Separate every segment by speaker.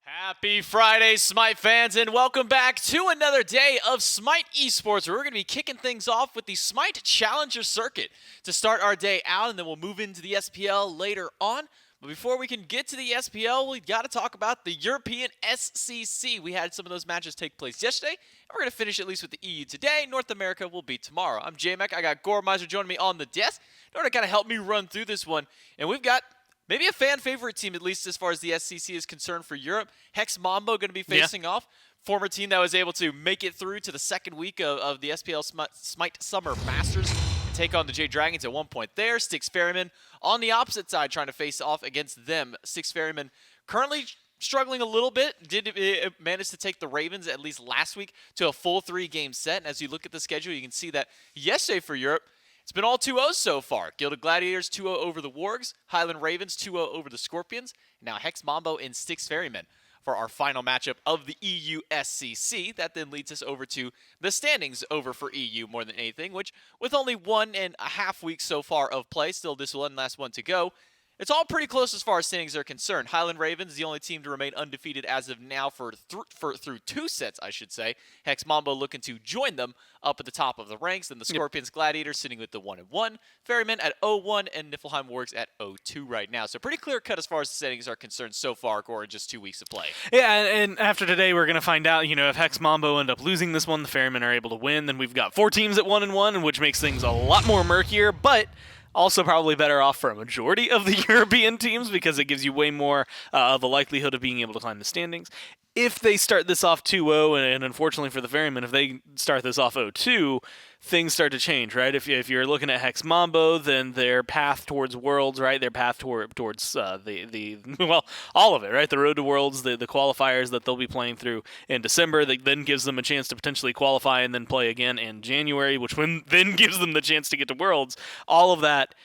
Speaker 1: Happy Friday, SMITE fans, and welcome back to another day of SMITE Esports, where we're going to be kicking things off with the SMITE Challenger Circuit to start our day out, and then we'll move into the SPL later on. But before we can get to the SPL, we've got to talk about the European SCC. We had some of those matches take place yesterday, and we're going to finish at least with the EU today. North America will be tomorrow. I'm J-Mac. I got Goremizer joining me on the desk in order to kind of help me run through this one. And we've got maybe a fan favorite team, at least as far as the SCC is concerned for Europe. Hex Mambo going to be facing off. Former team that was able to make it through to the second week of the SPL SMITE Summer Masters and take on the J Dragons at one point there. Styx Ferrymen on the opposite side trying to face off against them. Styx Ferrymen currently struggling a little bit. Did manage to take the Ravens at least last week to a full 3-game set. And as you look at the schedule, you can see that yesterday for Europe, it's been all 2-0s so far. Gilded Gladiators 2-0 over the Wargs. Highland Ravens 2-0 over the Scorpions. Now Hex Mambo and Styx Ferrymen for our final matchup of the EU SCC. That then leads us over to the standings over for EU more than anything, which with only 1.5 weeks so far of play, still this one last one to go, it's all pretty close as far as standings are concerned. Highland Ravens, the only team to remain undefeated as of now through 2 sets, I should say. Hex Mambo looking to join them up at the top of the ranks. Then the Scorpions Gladiators sitting with the 1-1. Ferrymen at 0-1 and Niflheim Wargs at 0-2 right now. So pretty clear cut as far as the standings are concerned so far, Gore, in just 2 weeks of play.
Speaker 2: Yeah, and after today, we're going to find out, if Hex Mambo end up losing this one, the Ferrymen are able to win. Then we've got 4 teams at 1-1, which makes things a lot more murkier, but also probably better off for a majority of the European teams because it gives you way more of a likelihood of being able to climb the standings. If they start this off 2-0, and unfortunately for the Ferrymen, if they start this off 0-2, things start to change, right? If you're looking at Hex Mambo, then their path towards Worlds, right? Their path towards well, all of it, right? The road to Worlds, the qualifiers that they'll be playing through in December, that then gives them a chance to potentially qualify and then play again in January, which then gives them the chance to get to Worlds. All of that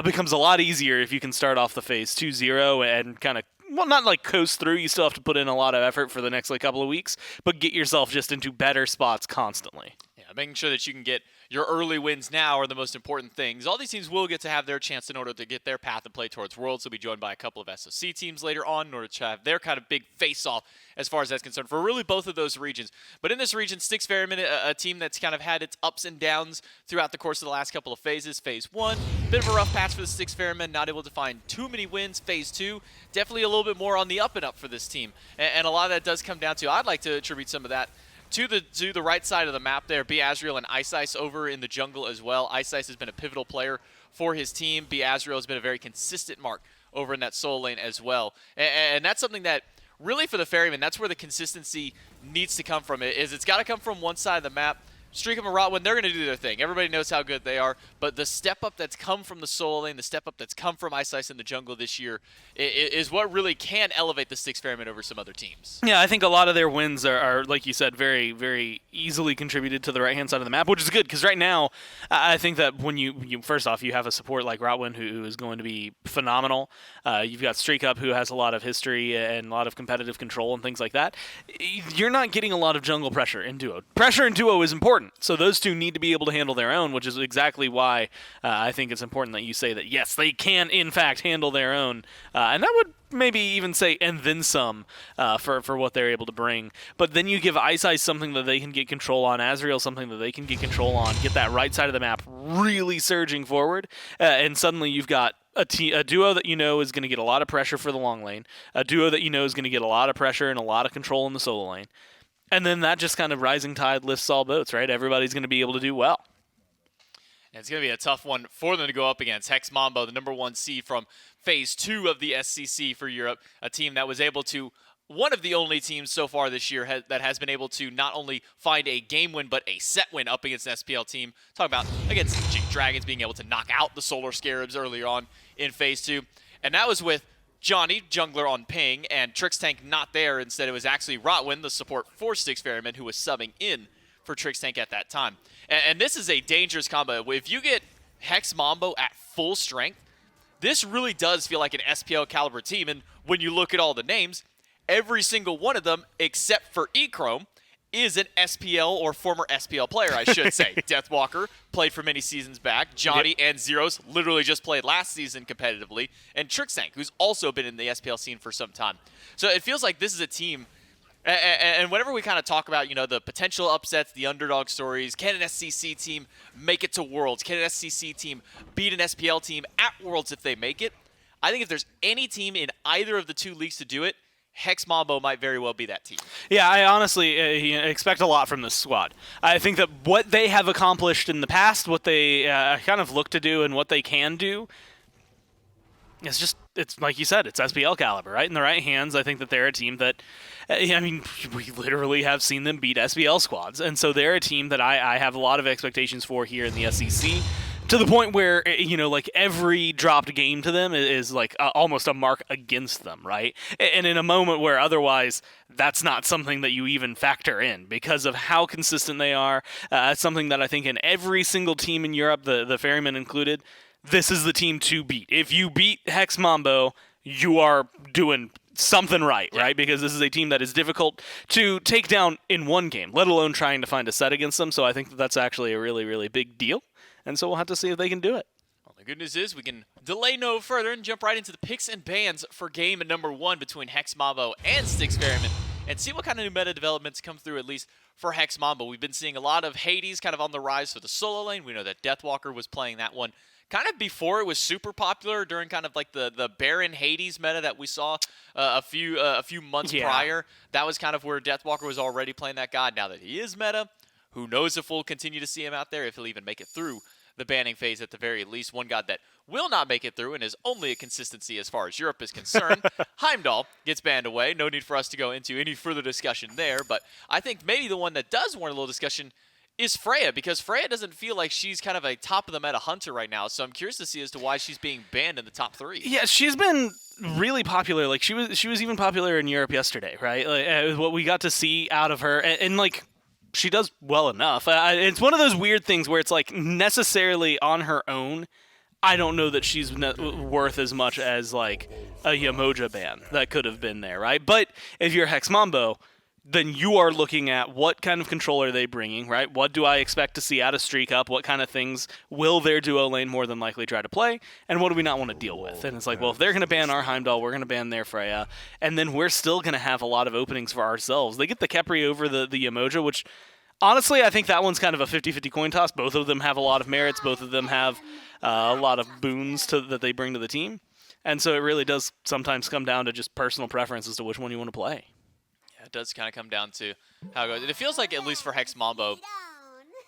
Speaker 2: becomes a lot easier if you can start off the phase 2-0 and kind of, well, not like coast through. You still have to put in a lot of effort for the next couple of weeks, but get yourself just into better spots constantly.
Speaker 1: Yeah, making sure that you can get your early wins now are the most important things. All these teams will get to have their chance in order to get their path and play towards Worlds. They'll be joined by a couple of SOC teams later on in order to have their kind of big face-off as far as that's concerned for really both of those regions. But in this region, Styx Ferrymen, a team that's kind of had its ups and downs throughout the course of the last couple of phases. Phase 1, bit of a rough patch for the Styx Ferrymen, not able to find too many wins. Phase 2, definitely a little bit more on the up and up for this team. And a lot of that does come down to, I'd like to attribute some of that to the right side of the map there. Azriel and Ice over in the jungle as well. Ice has been a pivotal player for his team. Azriel has been a very consistent mark over in that solo lane as well. And that's something that really for the Ferrymen, that's where the consistency needs to come from. It's got to come from one side of the map. Streakham and Rotwin, they're going to do their thing. Everybody knows how good they are, but the step up that's come from the solo lane, the step up that's come from Ice in the jungle this year is what really can elevate the Styx Ferrymen over some other teams.
Speaker 2: Yeah, I think a lot of their wins are like you said, very, very easily contributed to the right-hand side of the map, which is good, because right now, I think that when you first off, you have a support like Rotwin who is going to be phenomenal. You've got Streakup, who has a lot of history and a lot of competitive control and things like that. You're not getting a lot of jungle pressure in duo. Pressure in duo is important. So those two need to be able to handle their own, which is exactly why I think it's important that you say that, yes, they can, in fact, handle their own. And I would maybe even say, and then some, for what they're able to bring. But then you give Ice something that they can get control on, Azriel something that they can get control on, get that right side of the map really surging forward, and suddenly you've got a duo that you know is going to get a lot of pressure for the long lane, a duo that you know is going to get a lot of pressure and a lot of control in the solo lane. And then that just kind of rising tide lifts all boats, right? Everybody's going to be able to do well.
Speaker 1: And it's going to be a tough one for them to go up against. Hex Mambo, the number 1 seed from Phase 2 of the SCC for Europe, a team that was able to, one of the only teams so far this year that has been able to not only find a game win, but a set win up against an SPL team. Talking about against Dragons being able to knock out the Solar Scarabs earlier on in Phase 2. And that was with Johnny, jungler on ping, and Trix Tank not there. Instead, it was actually Rotwin, the support for Styx Ferrymen, who was subbing in for Trix Tank at that time. And this is a dangerous combo. If you get Hex Mambo at full strength, this really does feel like an SPL caliber team. And when you look at all the names, every single one of them, except for Echrome, is an SPL or former SPL player, I should say. Deathwalker played for many seasons back. Johnny and Zeros literally just played last season competitively. And Trickstank, who's also been in the SPL scene for some time. So it feels like this is a team. And whenever we kind of talk about, the potential upsets, the underdog stories, can an SCC team make it to Worlds? Can an SCC team beat an SPL team at Worlds if they make it? I think if there's any team in either of the two leagues to do it, Hex Mambo might very well be that team.
Speaker 2: Yeah, I honestly expect a lot from this squad. I think that what they have accomplished in the past, what they kind of look to do, and what they can do, it's like you said, it's SPL caliber, right? In the right hands, I think that they're a team that, we literally have seen them beat SPL squads. And so they're a team that I have a lot of expectations for here in the SEC. To the point where, like every dropped game to them is like almost a mark against them, right? And in a moment where otherwise that's not something that you even factor in because of how consistent they are. It's something that I think in every single team in Europe, the Ferrymen included, this is the team to beat. If you beat Hex Mambo, you are doing something right? Because this is a team that is difficult to take down in one game, let alone trying to find a set against them. So I think that that's actually a really, really big deal. And so we'll have to see if they can do it.
Speaker 1: Well, the good news is we can delay no further and jump right into the picks and bans for game number 1 between Hex Mambo and Styx Ferrymen and see what kind of new meta developments come through, at least for Hex Mambo. We've been seeing a lot of Hades kind of on the rise for the solo lane. We know that Deathwalker was playing that one kind of before it was super popular during kind of like the Baron Hades meta that we saw a few months prior. That was kind of where Deathwalker was already playing that god. Now that he is meta, who knows if we'll continue to see him out there, if he'll even make it through the banning phase at the very least. One god that will not make it through and is only a consistency as far as Europe is concerned. Heimdall gets banned away. No need for us to go into any further discussion there, but I think maybe the one that does warrant a little discussion is Freya, because Freya doesn't feel like she's kind of a top of the meta hunter right now, so I'm curious to see as to why she's being banned in the top 3.
Speaker 2: Yeah, she's been really popular. Like she was even popular in Europe yesterday, right? Like what we got to see out of her, and like she does well enough. It's one of those weird things where it's like necessarily on her own, I don't know that she's worth as much as like a Yamoja ban that could have been there, right? But if you're Hex Mambo, then you are looking at what kind of control are they bringing, right? What do I expect to see out of Streak Up? What kind of things will their duo lane more than likely try to play? And what do we not want to deal with? And it's like, well, if they're going to ban our Heimdall, we're going to ban their Freya. And then we're still going to have a lot of openings for ourselves. They get the Kepri over the Yamoja, which honestly, I think that one's kind of a 50-50 coin toss. Both of them have a lot of merits. Both of them have a lot of boons that they bring to the team. And so it really does sometimes come down to just personal preference as to which one you want to play.
Speaker 1: It does kind of come down to how it goes. And it feels like, at least for Hex Mambo,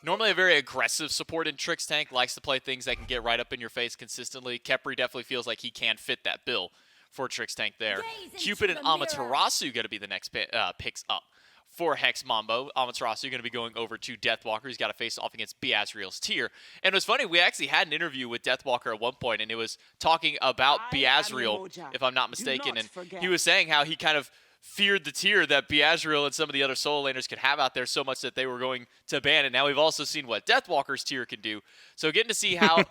Speaker 1: normally a very aggressive support in Trickstank, likes to play things that can get right up in your face consistently. Kepri definitely feels like he can fit that bill for Trickstank there. Cupid and Amaterasu going to be the next picks up for Hex Mambo. Amaterasu going to be going over to Deathwalker. He's got to face off against Beazriel's tier. And it was funny, we actually had an interview with Deathwalker at one point, and it was talking about Beazriel, if I'm not mistaken. And he was saying how he kind of feared the tier that Beazriel and some of the other solo laners could have out there so much that they were going to ban it. Now we've also seen what Deathwalker's tier can do. So getting to see how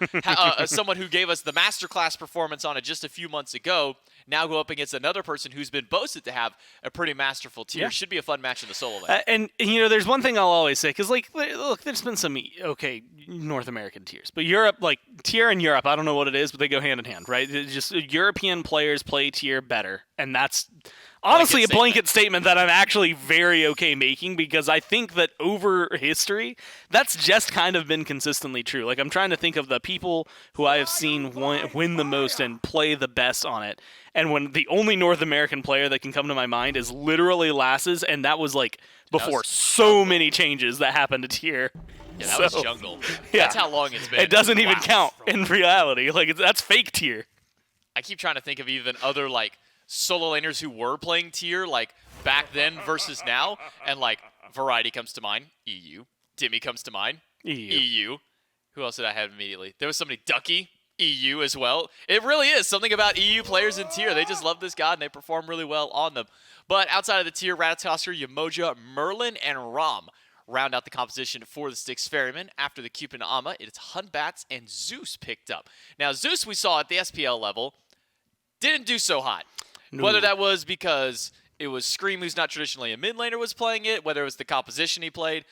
Speaker 1: someone who gave us the masterclass performance on it just a few months ago now go up against another person who's been boasted to have a pretty masterful tier. Should be a fun match in the solo lane.
Speaker 2: And there's one thing I'll always say, because like, look, there's been some okay North American tiers, but Europe, like tier in Europe, I don't know what it is, but they go hand in hand, right? It's just European players play tier better, and that's honestly a blanket statement that I'm actually very okay making, because I think that over history, that's just kind of been consistently true. Like, I'm trying to think of the people who I have seen win the most and play the best on it. And when the only North American player that can come to my mind is literally Lasses, and that was like before so many changes that happened to tier.
Speaker 1: Yeah, that was jungle. That's how long it's been.
Speaker 2: It doesn't even count in reality. Like, that's fake tier.
Speaker 1: I keep trying to think of even other, like, solo laners who were playing tier, like, back then versus now. And, like, Variety comes to mind. EU. Dimmy comes to mind. EU. Who else did I have immediately? There was somebody, Ducky. EU as well. It really is something about EU players in tier. They just love this god, and they perform really well on them. But outside of the tier, Ratatoskr, Yamoja, Merlin, and Rom round out the composition for the Styx Ferrymen. After the Cupid and Amma, it's Hunbats and Zeus picked up. Now, Zeus we saw at the SPL level didn't do so hot. No. Whether that was because it was Scream, who's not traditionally a mid laner, was playing it, whether it was the composition he played.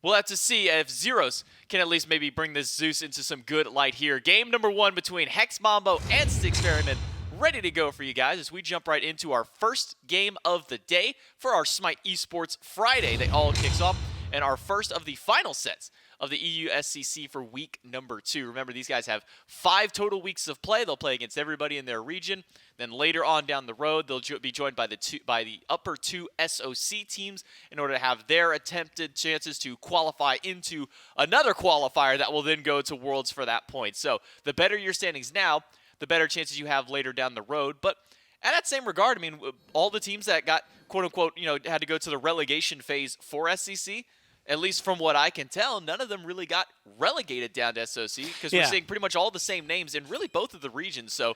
Speaker 1: We'll have to see if Zeros can at least maybe bring this Zeus into some good light here. Game number 1 between Hex Mambo and Styx Ferrymen, ready to go for you guys as we jump right into our first game of the day for our SMITE Esports Friday. They all kicks off and our first of the final sets of the EU SCC for week number 2. Remember, these guys have 5 total weeks of play. They'll play against everybody in their region. Then later on down the road, they'll be joined by the upper 2 SOC teams in order to have their attempted chances to qualify into another qualifier that will then go to Worlds for that point. So the better your standings now, the better chances you have later down the road. But at that same regard, I mean, all the teams that got, quote-unquote, had to go to the relegation phase for SCC, at least from what I can tell, none of them really got relegated down to SOC because we're seeing pretty much all the same names in really both of the regions. So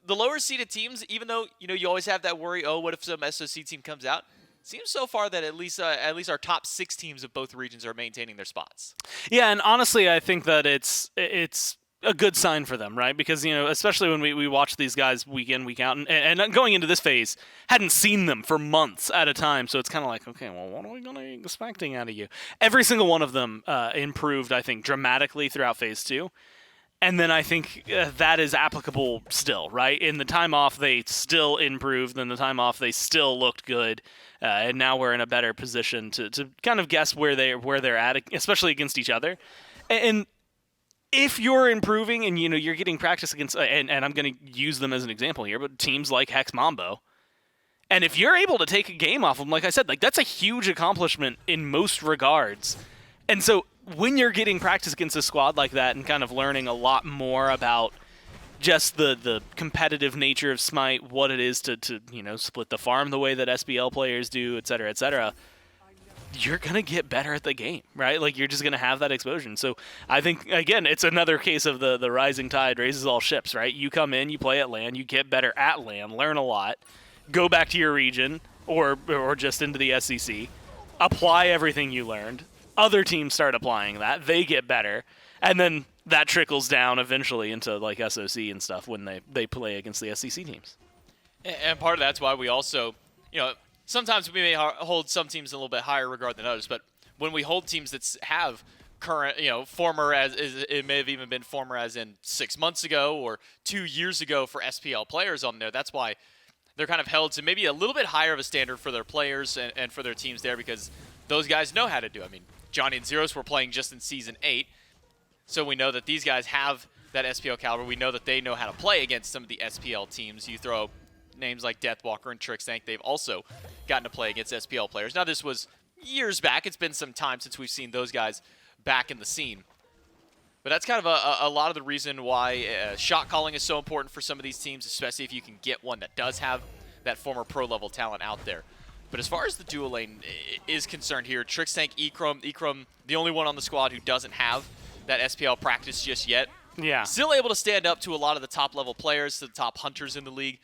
Speaker 1: the lower seeded teams, even though you always have that worry, oh, what if some SOC team comes out? Seems so far that at least our top 6 teams of both regions are maintaining their spots.
Speaker 2: Yeah, and honestly, I think that it's a good sign for them, right? Because, especially when we watch these guys week in, week out, and going into this phase, hadn't seen them for months at a time, so it's kind of like, okay, well, what are we going to be expecting out of you? Every single one of them improved, I think, dramatically throughout phase 2, and then I think that is applicable still, right? In the time off, they still improved, in the time off, they still looked good, and now we're in a better position to kind of guess where they're at, especially against each other. And if you're improving and you're getting practice against, and I'm going to use them as an example here, but teams like Hex Mambo, and if you're able to take a game off of them, like I said, like that's a huge accomplishment in most regards. And so when you're getting practice against a squad like that and kind of learning a lot more about just the competitive nature of SMITE, what it is to split the farm the way that SBL players do, et cetera, you're going to get better at the game, right? Like, you're just going to have that exposure. So I think, again, it's another case of the rising tide raises all ships, right? You come in, you play at LAN, you get better at LAN, learn a lot, go back to your region or just into the SCC, apply everything you learned. Other teams start applying that. They get better. And then that trickles down eventually into, like, SOC and stuff when they play against the SCC teams.
Speaker 1: And part of that's why we also, sometimes we may hold some teams in a little bit higher regard than others, but when we hold teams that have current, former as it may have even been former as in 6 months ago or 2 years ago for SPL players on there, that's why they're kind of held to maybe a little bit higher of a standard for their players and for their teams there because those guys know how to do it. I mean, Johnny and Zeros were playing just in Season 8, so we know that these guys have that SPL caliber. We know that they know how to play against some of the SPL teams. You throw names like Deathwalker and Trickstank, they've also gotten to play against SPL players. Now, this was years back. It's been some time since we've seen those guys back in the scene. But that's kind of a lot of the reason why shot calling is so important for some of these teams, especially if you can get one that does have that former pro-level talent out there. But as far as the dual lane is concerned here, Trickstank, Ekrom, the only one on the squad who doesn't have that SPL practice just yet.
Speaker 2: Yeah.
Speaker 1: Still able to stand up to a lot of the top-level players, to the top hunters in the league.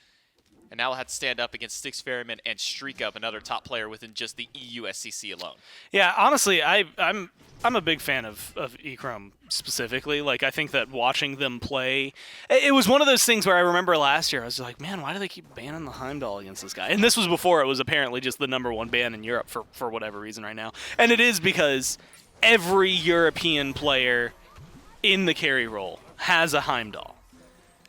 Speaker 1: And now we'll have to stand up against Styx Ferrymen and Streak Up, another top player within just the EU SCC alone.
Speaker 2: Yeah, honestly, I'm a big fan of Ekrom specifically. Like, I think that watching them play, it was one of those things where I remember last year, I was like, man, why do they keep banning the Heimdall against this guy? And this was before it was apparently just the #1 ban in Europe for whatever reason right now. And it is because every European player in the carry role has a Heimdall.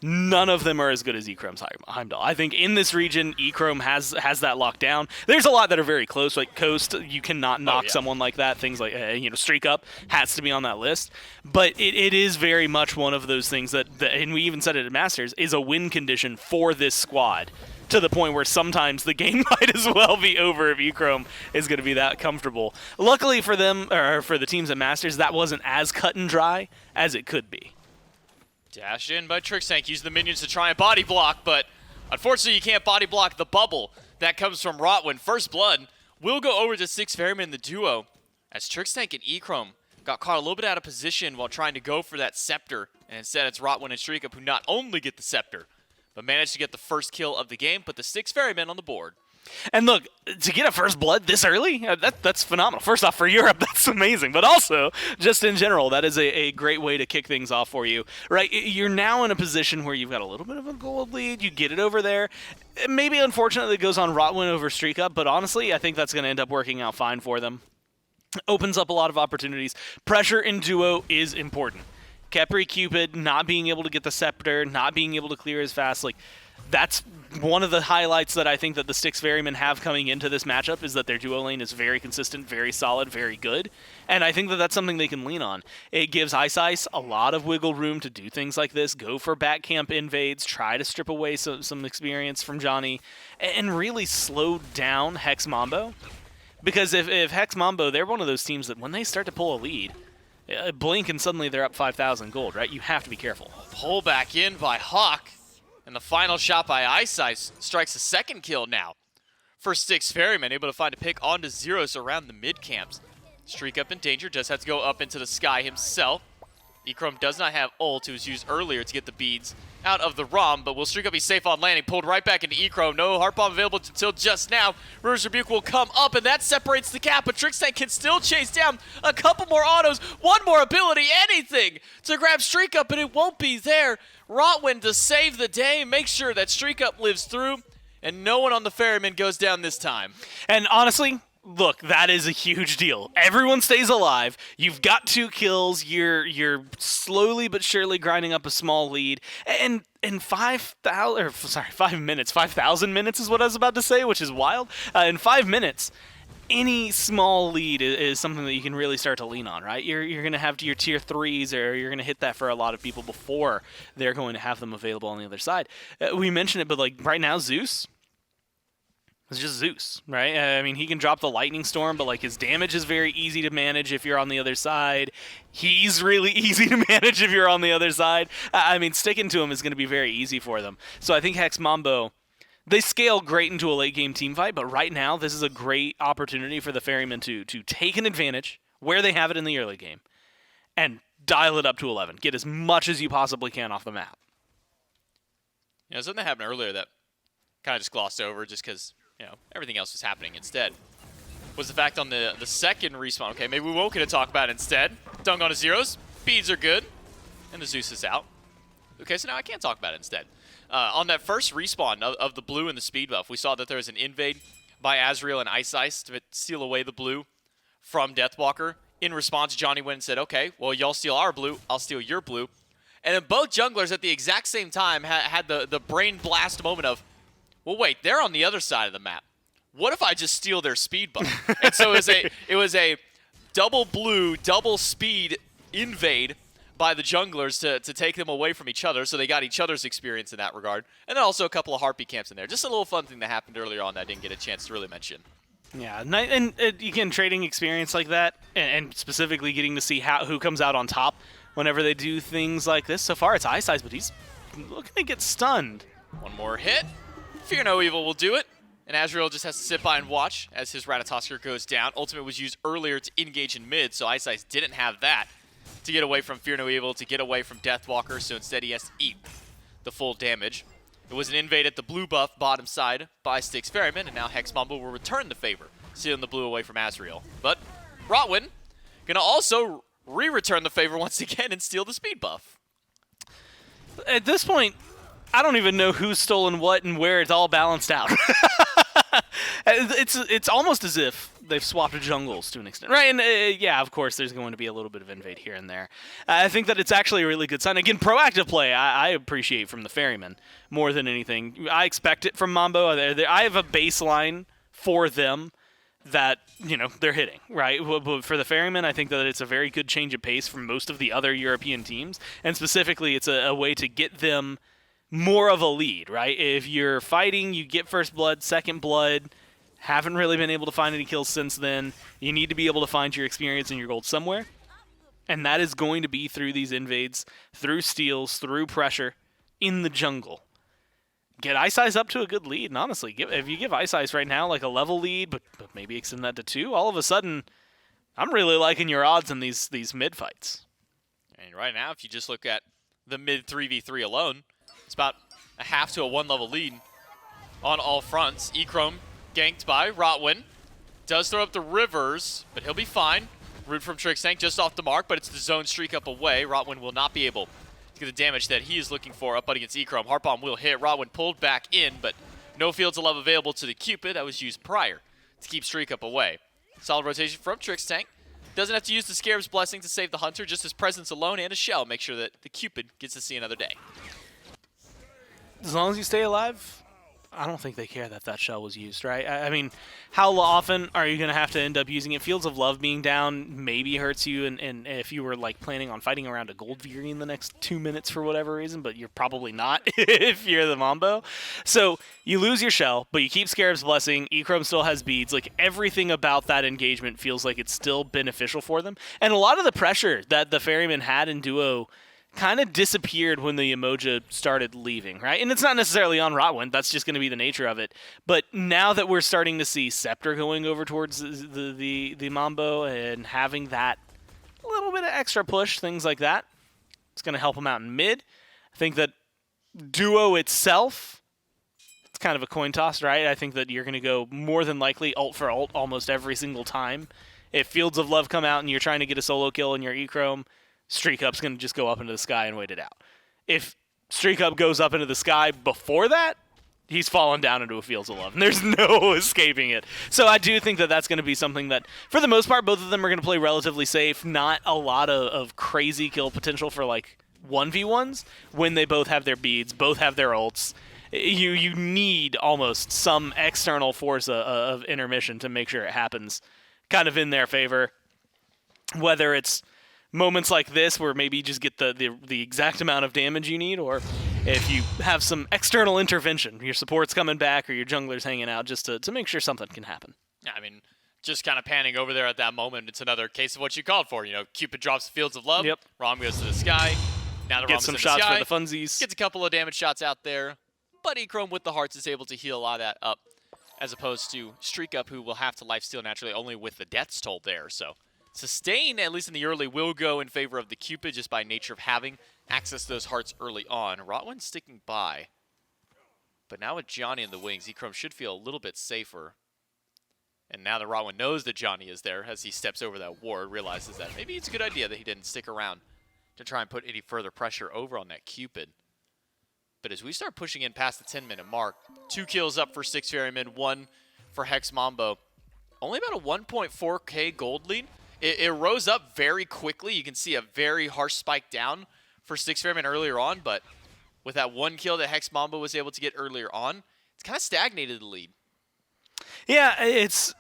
Speaker 2: None of them are as good as Ekrom's Heimdall. I think in this region, Ekrom has that locked down. There's a lot that are very close, like Coast. You cannot knock someone like that. Things like Streak Up has to be on that list. But it is very much one of those things that, and we even said it at Masters, is a win condition for this squad. To the point where sometimes the game might as well be over if Ekrom is going to be that comfortable. Luckily for them, or for the teams at Masters, that wasn't as cut and dry as it could be.
Speaker 1: Dashed in by Trickstank, using the minions to try and body block, but unfortunately you can't body block the bubble that comes from Rotwin. First blood will go over to Styx Ferrymen in the duo, as Trickstank and Ekrom got caught a little bit out of position while trying to go for that scepter, and instead it's Rotwin and Streakup who not only get the scepter, but managed to get the first kill of the game, put the Styx Ferrymen on the board.
Speaker 2: And look, to get a first blood this early, that's phenomenal. First off, for Europe, that's amazing. But also, just in general, that is a great way to kick things off for you, right? You're now in a position where you've got a little bit of a gold lead. You get it over there. Maybe, unfortunately, it goes on Rotwin over Streak Up, but honestly, I think that's going to end up working out fine for them. Opens up a lot of opportunities. Pressure in duo is important. Khepri Cupid not being able to get the Scepter, not being able to clear as fast, like, that's one of the highlights that I think that the Styx Ferrymen have coming into this matchup is that their duo lane is very consistent, very solid, very good. And I think that that's something they can lean on. It gives Ice a lot of wiggle room to do things like this, go for back camp invades, try to strip away some experience from Johnny, and really slow down Hex Mambo. Because if Hex Mambo, they're one of those teams that when they start to pull a lead, blink and suddenly they're up 5,000 gold, right? You have to be careful.
Speaker 1: Pull back in by Hawk. And the final shot by Ice strikes a second kill now for Styx Ferrymen, able to find a pick onto Zeros around the mid camps. Streak Up in danger, does have to go up into the sky himself. Echrome does not have ult, who was used earlier to get the beads out of the ROM, but will Streak Up be safe on landing, pulled right back into Echrome. No Heart Bomb available until just now. Ruinous Rebuke will come up, and that separates the gap, but Trickstank can still chase down a couple more autos, one more ability, anything to grab Streak Up, and it won't be there. Rotwin to save the day, make sure that Streak Up lives through, and no one on the Ferryman goes down this time.
Speaker 2: And honestly, look, that is a huge deal. Everyone stays alive. You've got 2 kills. You're slowly but surely grinding up a small lead. And in 5 minutes. 5,000 minutes is what I was about to say, which is wild. In 5 minutes, any small lead is something that you can really start to lean on, right? You're going to have your tier 3s, or you're going to hit that for a lot of people before they're going to have them available on the other side. We mentioned it, but like right now, Zeus. It's just Zeus, right? I mean, he can drop the Lightning Storm, but like his damage is very easy to manage if you're on the other side. He's really easy to manage if you're on the other side. I mean, sticking to him is going to be very easy for them. So I think Hex Mambo, they scale great into a late-game teamfight, but right now this is a great opportunity for the Ferrymen to take an advantage where they have it in the early game and dial it up to 11. Get as much as you possibly can off the map.
Speaker 1: You know, something that happened earlier that kind of just glossed over just because, you know, everything else was happening instead, was the fact on the second respawn. Okay, maybe we won't get to talk about it instead. Dunk on a Zeros. Beads are good. And the Zeus is out. Okay, so now I can't talk about it instead. On that first respawn of the blue and the speed buff, we saw that there was an invade by Azrael and Ice to steal away the blue from Deathwalker. In response, Johnny went and said, okay, well, y'all steal our blue, I'll steal your blue. And then both junglers at the exact same time had the brain blast moment of, well, wait, they're on the other side of the map. What if I just steal their speed buff? And so it was a double blue, double speed invade by the junglers to take them away from each other, so they got each other's experience in that regard. And then also a couple of Harpy camps in there. Just a little fun thing that happened earlier on that I didn't get a chance to really mention.
Speaker 2: Yeah, and again, trading experience like that, and specifically getting to see who comes out on top whenever they do things like this. So far, it's Ice, but he's looking to get stunned.
Speaker 1: One more hit. Fear No Evil will do it. And Azrael just has to sit by and watch as his Ratatosker goes down. Ultimate was used earlier to engage in mid, so Ice didn't have that to get away from Fear No Evil, to get away from Deathwalker, so instead he has to eat the full damage. It was an invade at the blue buff bottom side by Styx Ferrymen, and now Hex Mambo will return the favor, stealing the blue away from Azrael. But Rotwin gonna also re-return the favor once again and steal the speed buff.
Speaker 2: At this point, I don't even know who's stolen what and where it's all balanced out. It's almost as if they've swapped jungles to an extent, right? And yeah, of course, there's going to be a little bit of invade here and there. I think that it's actually a really good sign. Again, proactive play I appreciate from the Ferrymen more than anything. I expect it from Mambo. I have a baseline for them that, you know, they're hitting, right? But for the Ferrymen, I think that it's a very good change of pace from most of the other European teams, and specifically it's a way to get them more of a lead, right? If you're fighting, you get first blood, second blood, haven't really been able to find any kills since then. You need to be able to find your experience and your gold somewhere, and that is going to be through these invades, through steals, through pressure in the jungle. Get Ice up to a good lead, and honestly, if you give Ice right now like a level lead, but maybe extend that to 2, all of a sudden, I'm really liking your odds in these mid fights.
Speaker 1: And right now, if you just look at the mid 3v3 alone, it's about a half to a 1 level lead on all fronts. Echrome Ganked by Rotwin. Does throw up the Rivers, but he'll be fine. Root from Trixtank just off the mark, but it's the zone streak up away. Rotwin will not be able to get the damage that he is looking for up against Echrome. Heart Bomb will hit. Rotwin pulled back in, but no Fields of Love available to the Cupid that was used prior to keep streak up away. Solid rotation from Trixtank. Doesn't have to use the Scarab's Blessing to save the Hunter, just his presence alone and a shell make sure that the Cupid gets to see another day.
Speaker 2: As long as you stay alive, I don't think they care that that shell was used, right? I mean, how often are you going to have to end up using it? Fields of Love being down maybe hurts you, and if you were like planning on fighting around a Gold Fury in the next 2 minutes for whatever reason, but you're probably not if you're the Mambo. So you lose your shell, but you keep Scarab's Blessing. Echrome still has beads. Like, everything about that engagement feels like it's still beneficial for them. And a lot of the pressure that the Ferrymen had in duo kind of disappeared when the Emoja started leaving, right? And it's not necessarily on Rotwin. That's just going to be the nature of it. But now that we're starting to see Scepter going over towards the Mambo and having that little bit of extra push, things like that, it's going to help him out in mid. I think that duo itself, it's kind of a coin toss, right? I think that you're going to go more than likely ult for ult almost every single time. If Fields of Love come out and you're trying to get a solo kill in your Echrome, Streak Up's going to just go up into the sky and wait it out. If Streak Up goes up into the sky before that, he's fallen down into a Fields of Love, and there's no escaping it. So I do think that that's going to be something that, for the most part, both of them are going to play relatively safe. Not a lot of crazy kill potential for, like, 1v1s when they both have their beads, both have their ults. You need almost some external force of intermission to make sure it happens kind of in their favor, whether it's moments like this where maybe you just get the exact amount of damage you need, or if you have some external intervention, your support's coming back or your jungler's hanging out just to make sure something can happen.
Speaker 1: Yeah, I mean, just kind of panning over there at that moment, it's another case of what you called for. You know, Cupid drops the Fields of Love,
Speaker 2: yep.
Speaker 1: Rom goes to the sky, now the Rom is in the sky.
Speaker 2: Get some shots for the funsies.
Speaker 1: Gets a couple of damage shots out there, but Echrome with the hearts is able to heal a lot of that up, as opposed to Streak Up, who will have to lifesteal naturally only with the Death's Toll there, so Sustain, at least in the early, will go in favor of the Cupid just by nature of having access to those hearts early on. Rotwin sticking by. But now with Johnny in the wings, Echrome should feel a little bit safer. And now that Rotwin knows that Johnny is there, as he steps over that ward, realizes that maybe it's a good idea that he didn't stick around to try and put any further pressure over on that Cupid. But as we start pushing in past the 10-minute mark, 2 kills up for Styx Ferrymen, 1 for Hex Mambo. Only about a 1.4k gold lead. It rose up very quickly. You can see a very harsh spike down for Styx Ferrymen earlier on, but with that 1 kill that Hex Mambo was able to get earlier on, it's kind of stagnated the lead.
Speaker 2: Yeah, it's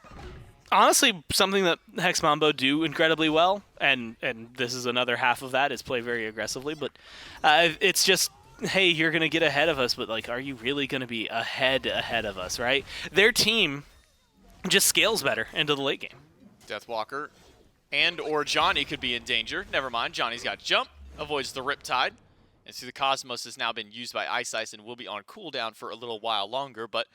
Speaker 2: honestly something that Hex Mambo do incredibly well, and this is another half of that, is play very aggressively, but it's just, hey, you're going to get ahead of us, but like, are you really going to be ahead of us, right? Their team just scales better into the late game.
Speaker 1: Deathwalker and or Johnny could be in danger. Never mind, Johnny's got jump, avoids the Riptide. And so the Cosmos has now been used by Ice and will be on cooldown for a little while longer. But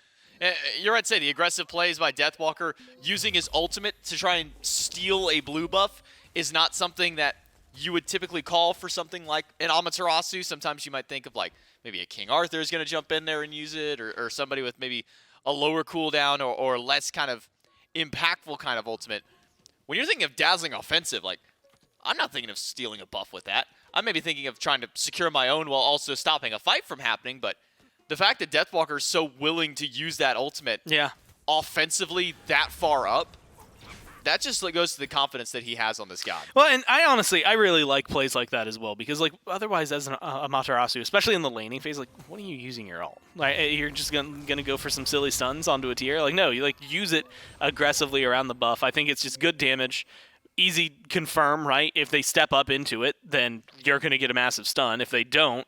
Speaker 1: you're right to say the aggressive plays by Deathwalker, using his ultimate to try and steal a blue buff, is not something that you would typically call for something like an Amaterasu. Sometimes you might think of like maybe a King Arthur is going to jump in there and use it, or somebody with maybe a lower cooldown or less kind of impactful kind of ultimate. When you're thinking of dazzling offensive, like, I'm not thinking of stealing a buff with that. I may be thinking of trying to secure my own while also stopping a fight from happening, but the fact that Deathwalker is so willing to use that ultimate offensively that far up, that just goes to the confidence that he has on this god.
Speaker 2: Well, and I really like plays like that as well, because like otherwise as an Amaterasu, especially in the laning phase, like, what are you using your ult? Like, you're just gonna go for some silly stuns onto a tier? Like, no, you like use it aggressively around the buff. I think it's just good damage, easy confirm, right? If they step up into it, then you're gonna get a massive stun. If they don't,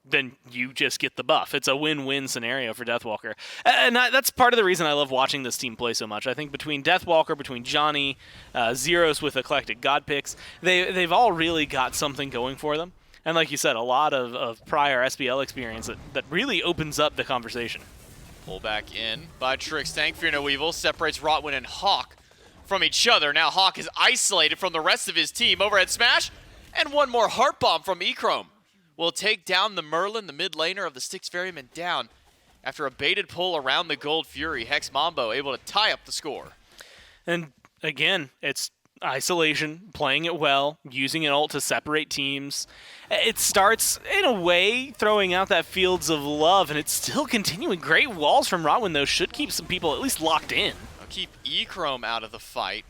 Speaker 2: then you just get the buff. It's a win-win scenario for Deathwalker. And that's part of the reason I love watching this team play so much. I think between Deathwalker, between Johnny, Zeros with eclectic god picks, they've all really got something going for them. And like you said, a lot of prior SPL experience that really opens up the conversation.
Speaker 1: Pull back in by Trixtank. Fear No Evil separates Rotwin and Hawk from each other. Now Hawk is isolated from the rest of his team. Overhead smash, and one more Heart Bomb from Echrome will take down the Merlin, the mid laner of the Styx Ferrymen, down. After a baited pull around the Gold Fury, Hex Mambo able to tie up the score.
Speaker 2: And again, it's isolation, playing it well, using an ult to separate teams. It starts, in a way, throwing out that Fields of Love, and it's still continuing. Great walls from Rotwin, though, should keep some people at least locked in.
Speaker 1: I'll keep E-Chrome out of the fight,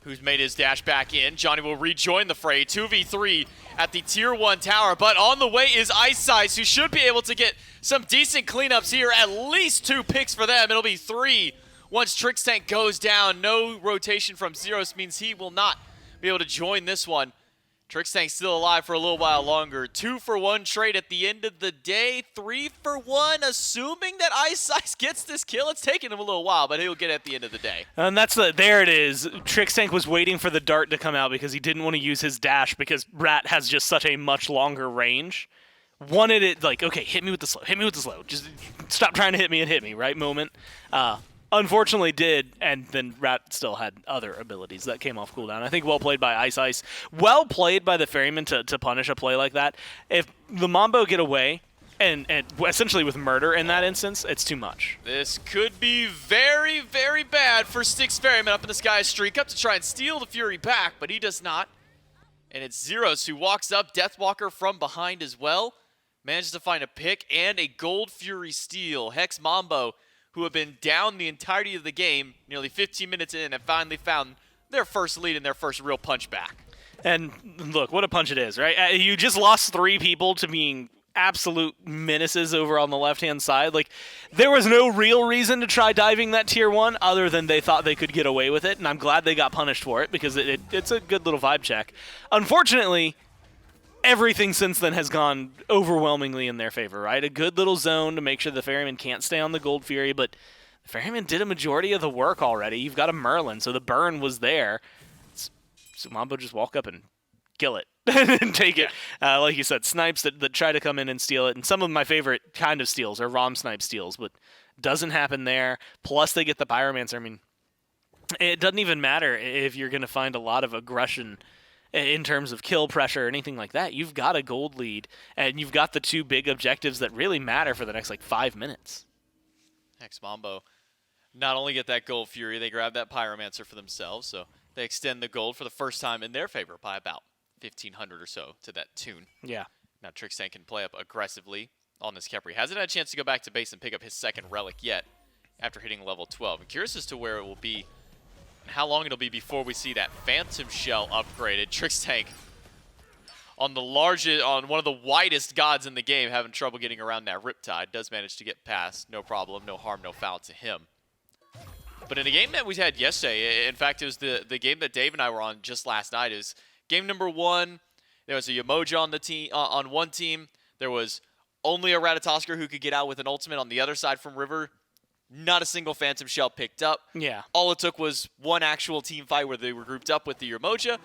Speaker 1: who's made his dash back in. Johnny will rejoin the fray, 2v3 at the Tier 1 tower, but on the way is Ice, who should be able to get some decent cleanups here. At least 2 picks for them. It'll be 3 once Trixtank goes down. No rotation from Zeros means he will not be able to join this one. Trixtank's still alive for a little while longer. 2 for 1 trade at the end of the day. 3 for 1, assuming that Ice gets this kill. It's taken him a little while, but he'll get it at the end of the day.
Speaker 2: And there it is. Trixtank was waiting for the dart to come out because he didn't want to use his dash because Rat has just such a much longer range. Wanted it like, okay, hit me with the slow. Just stop trying to hit me and hit me, right moment. Unfortunately did, and then Rat still had other abilities that came off cooldown. I think well played by Ice. Well played by the Ferrymen to punish a play like that. If the Mambo get away, and essentially with murder in that instance, it's too much.
Speaker 1: This could be very, very bad for Styx Ferryman up in the sky. Streak up to try and steal the Fury back, but he does not. And it's Zeros who walks up, Deathwalker from behind as well. Manages to find a pick and a Gold Fury steal. Hex Mambo, who have been down the entirety of the game, nearly 15 minutes in, and finally found their first lead and their first real punch back.
Speaker 2: And look, what a punch it is, right? You just lost 3 people to being absolute menaces over on the left-hand side. Like, there was no real reason to try diving that Tier 1 other than they thought they could get away with it, and I'm glad they got punished for it because it's a good little vibe check. Unfortunately, everything since then has gone overwhelmingly in their favor, right? A good little zone to make sure the Ferryman can't stay on the Gold Fury, but the Ferryman did a majority of the work already. You've got a Merlin, so the burn was there. So Mambo just walk up and kill it and take it. Like you said, snipes that try to come in and steal it, and some of my favorite kind of steals are ROM snipe steals, but doesn't happen there. Plus they get the Pyromancer. I mean, it doesn't even matter if you're going to find a lot of aggression in terms of kill pressure or anything like that. You've got a gold lead, and you've got the 2 big objectives that really matter for the next, 5 minutes.
Speaker 1: Hex Mambo not only get that Gold Fury, they grab that Pyromancer for themselves, so they extend the gold for the first time in their favor by about 1,500 or so to that tune.
Speaker 2: Yeah.
Speaker 1: Now Trixtank can play up aggressively on this Khepri. Hasn't had a chance to go back to base and pick up his second relic yet after hitting level 12. I'm curious as to where it will be and how long it'll be before we see that Phantom Shell upgraded. Trixtank on one of the widest gods in the game, having trouble getting around that Riptide. Does manage to get past, no problem, no harm, no foul to him. But in a game that we had yesterday, in fact, it was the game that Dave and I were on just last night. It was game number 1. There was a Yamoja on the team on one team. There was only a Ratatosker who could get out with an ultimate on the other side from River. Not a single Phantom Shell picked up.
Speaker 2: Yeah.
Speaker 1: All it took was one actual team fight where they were grouped up with the Yamoja,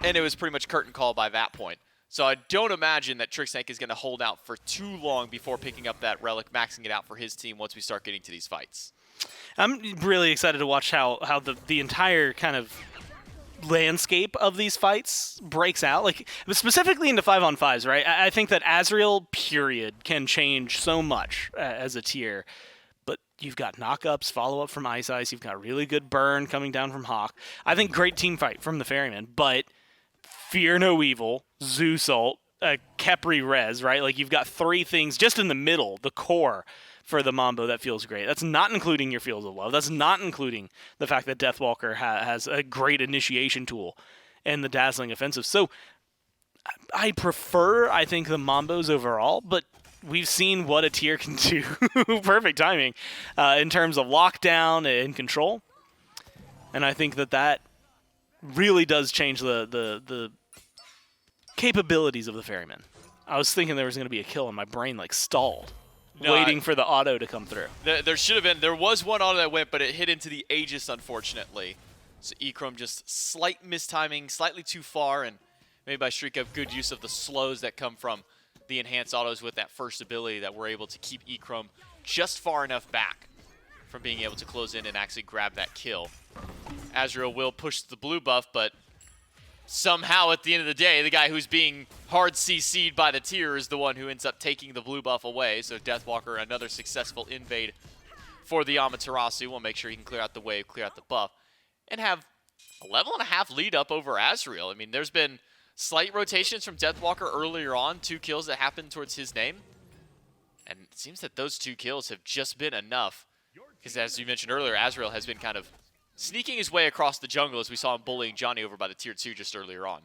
Speaker 1: and it was pretty much curtain call by that point. So I don't imagine that Trixtank is going to hold out for too long before picking up that relic, maxing it out for his team once we start getting to these fights.
Speaker 2: I'm really excited to watch how the entire kind of landscape of these fights breaks out, like specifically into 5-on-5s, right? I think that Azrael, period, can change so much as a tier. But you've got knockups, follow-up from Ice, you've got really good burn coming down from Hawk. I think great team fight from the Ferrymen, but Fear No Evil, Zeus ult, Khepri res, right? Like, you've got 3 things just in the middle, the core for the Mambo that feels great. That's not including your Fields of Love. That's not including the fact that Deathwalker has a great initiation tool and the Dazzling Offensive. So I prefer, I think, the Mambos overall, but we've seen what a tier can do. Perfect timing in terms of lockdown and control. And I think that really does change the capabilities of the Ferrymen. I was thinking there was going to be a kill and my brain stalled, waiting for the auto to come through.
Speaker 1: There should have been. There was one auto that went, but it hit into the Aegis, unfortunately. So E-Chrome just slight mistiming, slightly too far, and maybe by streak of good use of the slows that come from the enhanced autos with that first ability that we're able to keep E-Chrome just far enough back from being able to close in and actually grab that kill. Azrael will push the blue buff, but somehow at the end of the day, the guy who's being hard CC'd by the tier is the one who ends up taking the blue buff away. So Deathwalker, another successful invade for the Amaterasu. We'll make sure he can clear out the wave, clear out the buff, and have a level and a half lead up over Azrael. I mean, there's been slight rotations from Deathwalker earlier on, 2 kills that happened towards his name. And it seems that those 2 kills have just been enough. Because as you mentioned earlier, Azrael has been kind of sneaking his way across the jungle as we saw him bullying Johnny over by the tier 2 just earlier on.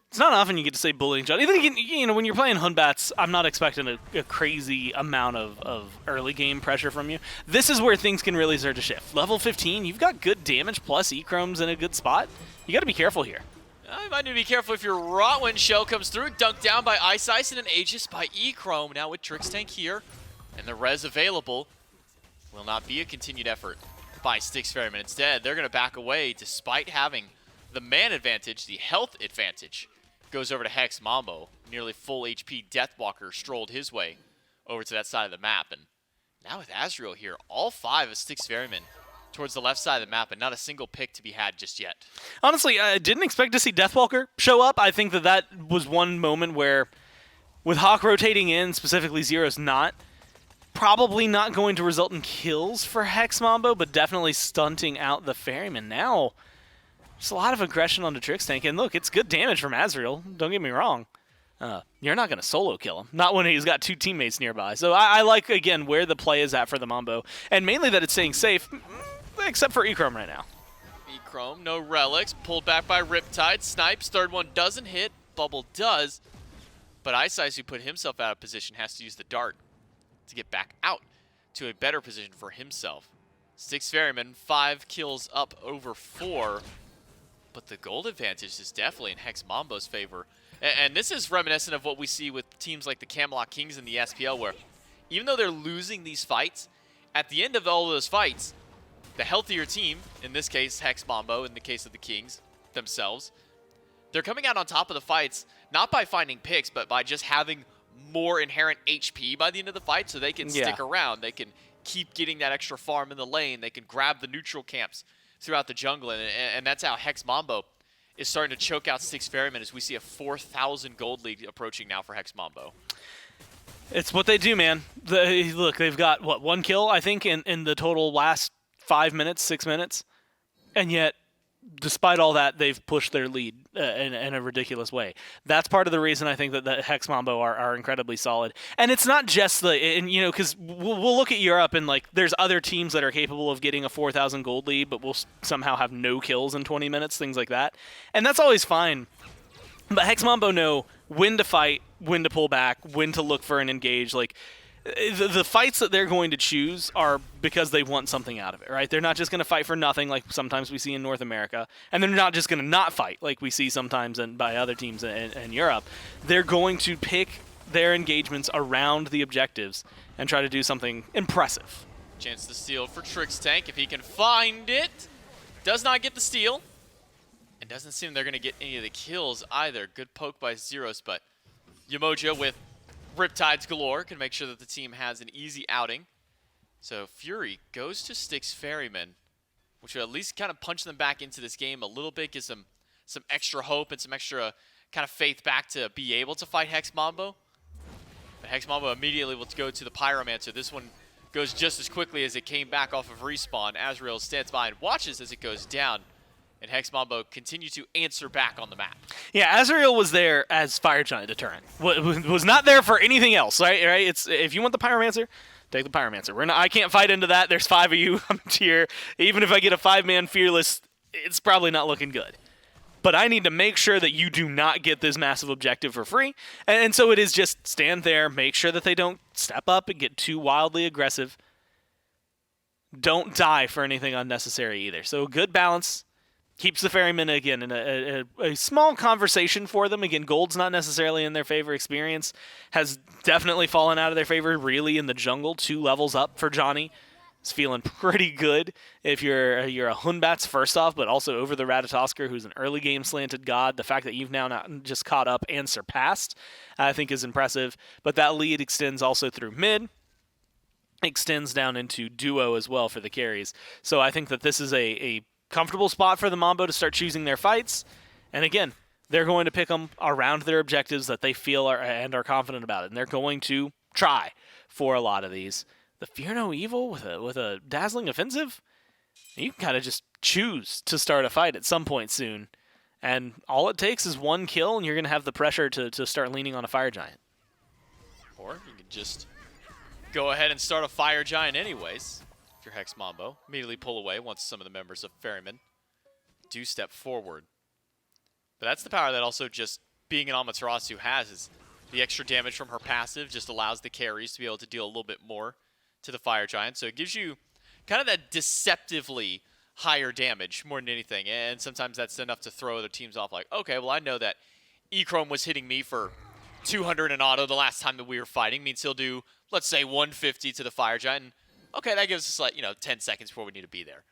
Speaker 2: It's not often you get to say bullying Johnny. I think, when you're playing Hunbats, I'm not expecting a crazy amount of early game pressure from you. This is where things can really start to shift. Level 15, you've got good damage plus E-Chrome's in a good spot. You got to be careful here.
Speaker 1: You might need to be careful if your Rotwin shell comes through, dunked down by Ice Ice and an Aegis by E-Chrome. Now with Trix Tank here and the res available, will not be a continued effort by Styx Ferrymen. Instead, they're going to back away despite having the man advantage, the health advantage. Goes over to Hex Mambo. Nearly full HP Deathwalker strolled his way over to that side of the map. And now with Azrael here, all 5 of Styx Ferrymen towards the left side of the map, and not a single pick to be had just yet.
Speaker 2: Honestly, I didn't expect to see Deathwalker show up. I think that was one moment where, with Hawk rotating in, specifically Zero's not, probably not going to result in kills for Hex Mambo, but definitely stunting out the Ferryman. Now, there's a lot of aggression on the Trix Tank, and look, it's good damage from Azrael, don't get me wrong. You're not going to solo kill him, not when he's got 2 teammates nearby. So I like, again, where the play is at for the Mambo, and mainly that it's staying safe, except for E-Chrome right now.
Speaker 1: E-Chrome, no relics, pulled back by Riptide, snipes, third one doesn't hit, Bubble does, but Ice Ice, who put himself out of position, has to use the dart to get back out to a better position for himself. Styx Ferrymen, 5 kills up over 4, but the gold advantage is definitely in Hex Mambo's favor. And this is reminiscent of what we see with teams like the Camelot Kings in the SPL, where even though they're losing these fights, at the end of all of those fights, the healthier team, in this case Hex Mambo, in the case of the Kings themselves, they're coming out on top of the fights, not by finding picks, but by just having more inherent HP by the end of the fight, so they can stick around. They can keep getting that extra farm in the lane. They can grab the neutral camps throughout the jungle, and that's how Hex Mambo is starting to choke out Styx Ferrymen as we see a 4,000 gold lead approaching now for Hex Mambo.
Speaker 2: It's what they do, man. Look, they've got, 1 kill, I think, in the total last 5 minutes, 6 minutes, and yet, despite all that, they've pushed their lead in a ridiculous way. That's part of the reason I think that the Hex Mambo are incredibly solid. And it's not just because we'll look at Europe and, there's other teams that are capable of getting a 4,000 gold lead, but will somehow have no kills in 20 minutes, things like that. And that's always fine. But Hex Mambo know when to fight, when to pull back, when to look for an engage. The fights that they're going to choose are because they want something out of it, right? They're not just going to fight for nothing like sometimes we see in North America, and they're not just going to not fight like we see sometimes by other teams in Europe. They're going to pick their engagements around the objectives and try to do something impressive.
Speaker 1: Chance to steal for Trix Tank if he can find it. Does not get the steal. And doesn't seem they're going to get any of the kills either. Good poke by Zeros, but Yamoja with Riptides galore can make sure that the team has an easy outing. So Fury goes to Styx Ferrymen, which will at least kind of punch them back into this game a little bit, gives them some extra hope and some extra kind of faith back to be able to fight Hex Mambo. But Hex Mambo immediately will go to the Pyromancer. This one goes just as quickly as it came back off of respawn. Azrael stands by and watches as it goes down. And Hex Mambo continue to answer back on the map. Yeah,
Speaker 2: Azrael was there as Fire Giant deterrent. Was not there for anything else, right? It's if you want the Pyromancer, take the Pyromancer. I can't fight into that. There's 5 of you. I'm tier. Even if I get a 5-man Fearless, it's probably not looking good. But I need to make sure that you do not get this massive objective for free. And so it is just stand there, make sure that they don't step up and get too wildly aggressive. Don't die for anything unnecessary either. So a good balance. Keeps the Ferrymen, again, in a small conversation for them. Again, gold's not necessarily in their favor. Experience has definitely fallen out of their favor, really, in the jungle. 2 levels up for Johnny. It's feeling pretty good if you're a Hunbats first off, but also over the Ratatosker, who's an early game slanted god. The fact that you've now not just caught up and surpassed, I think, is impressive. But that lead extends also through mid. Extends down into duo as well for the carries. So I think that this is a comfortable spot for the Mambo to start choosing their fights, And again, they're going to pick them around their objectives that they feel are confident about it. And they're going to try for a lot of these. The Fear No Evil with a dazzling offensive, you can kind of just choose to start a fight at some point soon. And all it takes is one kill, and you're going to have the pressure to start leaning on a Fire Giant.
Speaker 1: Or you can just go ahead and start a Fire Giant anyways. If you're Hex Mambo, immediately pull away once some of the members of Ferrymen do step forward. But that's the power that also just being an Amaterasu has, is the extra damage from her passive just allows the carries to be able to deal a little bit more to the Fire Giant. So it gives you kind of that deceptively higher damage more than anything. And sometimes that's enough to throw other teams off like, okay, well I know that E-Chrome was hitting me for 200 in auto the last time that we were fighting. Means he'll do, let's say, 150 to the Fire Giant. And okay, that gives us, like, 10 seconds before we need to be there.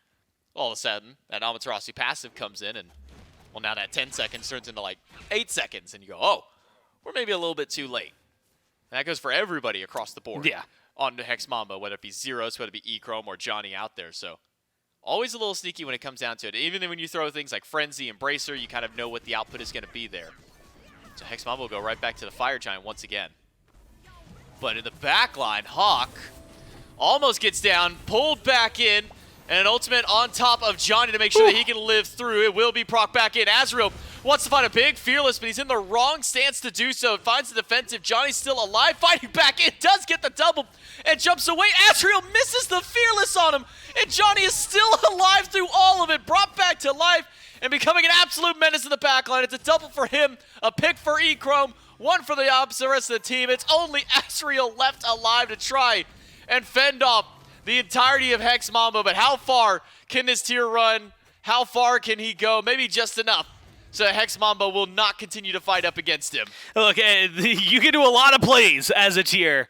Speaker 1: All of a sudden, that Amaterasu passive comes in, and, well, now that 10 seconds turns into, 8 seconds, and you go, oh, we're maybe a little bit too late. And that goes for everybody across the board.
Speaker 2: Yeah.
Speaker 1: On the Hex Mambo, whether it be Zeros, whether it be E-Chrome, or Johnny out there. So, always a little sneaky when it comes down to it. Even when you throw things like Frenzy, Embracer, you kind of know what the output is going to be there. So Hex Mambo will go right back to the Fire Giant once again. But in the back line, Hawk almost gets down, pulled back in, and an ultimate on top of Johnny to make sure that he can live through. It will be proc back in. Azrael wants to find a big Fearless, but he's in the wrong stance to do so. Finds the defensive. Johnny's still alive, fighting back in, does get the double, and jumps away. Azrael misses the Fearless on him, and Johnny is still alive through all of it, brought back to life, and becoming an absolute menace in the backline. It's a double for him, a pick for E-Chrome, one for the opposite rest of the team. It's only Azrael left alive to try and fend off the entirety of Hex Mambo, but how far can this tier run? How far can he go? Maybe just enough so that Hex Mambo will not continue to fight up against him.
Speaker 2: Look, you can do a lot of plays as a tier.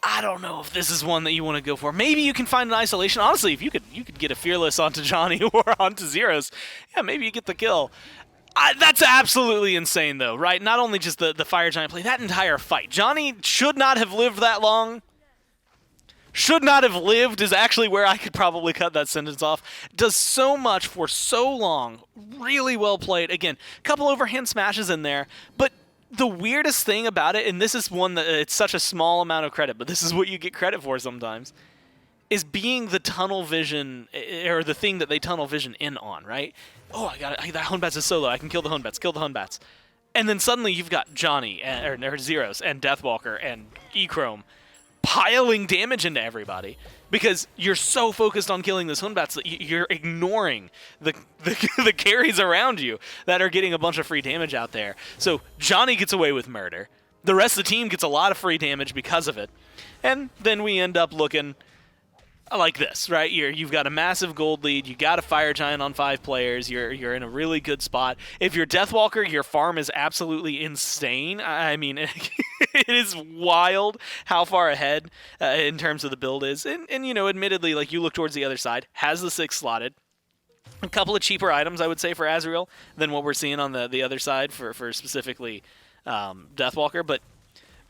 Speaker 2: I don't know if this is one that you want to go for. Maybe you can find an isolation. Honestly, if you could get a Fearless onto Johnny or onto Zeros, yeah, maybe you get the kill. That's absolutely insane, though, right? Not only just the Fire Giant play, that entire fight. Johnny should not have lived that long. Should not have lived is actually where I could probably cut that sentence off. Does so much for so long. Really well played. Again, a couple overhand smashes in there, but the weirdest thing about it, and this is one that it's such a small amount of credit, but this is what you get credit for sometimes, is being the tunnel vision, or the thing that they tunnel vision in on, right? Oh, that Hunbats is so low. I can kill the Hunbats. Kill the Hunbats. And then suddenly you've got Johnny, or Zeros, and Deathwalker, and E-Chrome piling damage into everybody because you're so focused on killing this Hunbats that you're ignoring the carries around you that are getting a bunch of free damage out there. So Johnny gets away with murder. The rest of the team gets a lot of free damage because of it. And then we end up looking like this, right? You've got a massive gold lead. You got a Fire Giant on 5 players. You're in a really good spot. If you're Deathwalker, your farm is absolutely insane. I mean, it is wild how far ahead in terms of the build is. And admittedly, like, you look towards the other side, has the 6 slotted. A couple of cheaper items, I would say, for Azrael than what we're seeing on the other side for specifically Deathwalker, but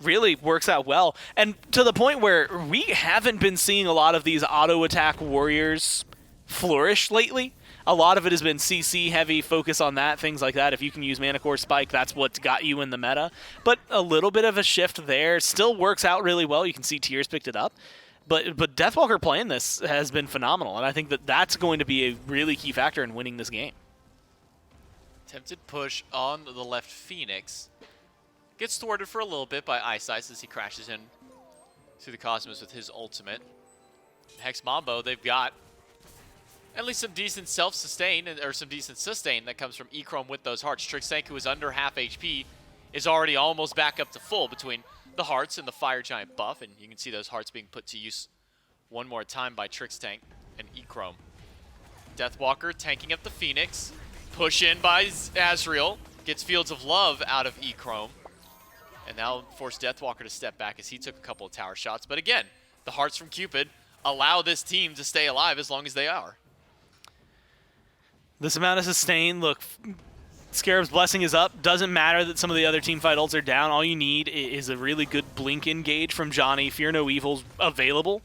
Speaker 2: really works out well. And to the point where we haven't been seeing a lot of these auto-attack warriors flourish lately. A lot of it has been CC heavy, focus on that, things like that. If you can use Mana Core Spike, that's what's got you in the meta. But a little bit of a shift there. Still works out really well. You can see Tears picked it up. But Deathwalker playing this has been phenomenal, and I think that's going to be a really key factor in winning this game.
Speaker 1: Attempted push on the left Phoenix. Gets thwarted for a little bit by Eyesight as he crashes in through the Cosmos with his ultimate. Hex Mambo, they've got at least some decent self-sustain, or some decent sustain that comes from E-Chrome with those hearts. Trixtank, who is under half HP, is already almost back up to full between the hearts and the Fire Giant buff, and you can see those hearts being put to use one more time by Trixtank and E-Chrome. Deathwalker tanking up the Phoenix. Push in by Azrael. Gets Fields of Love out of E-Chrome. And now force Deathwalker to step back as he took a couple of tower shots. But again, the hearts from Cupid allow this team to stay alive as long as they are.
Speaker 2: This amount of sustain, look, Scarab's Blessing is up. Doesn't matter that some of the other team fight ults are down. All you need is a really good blink engage from Johnny. Fear No Evil's available.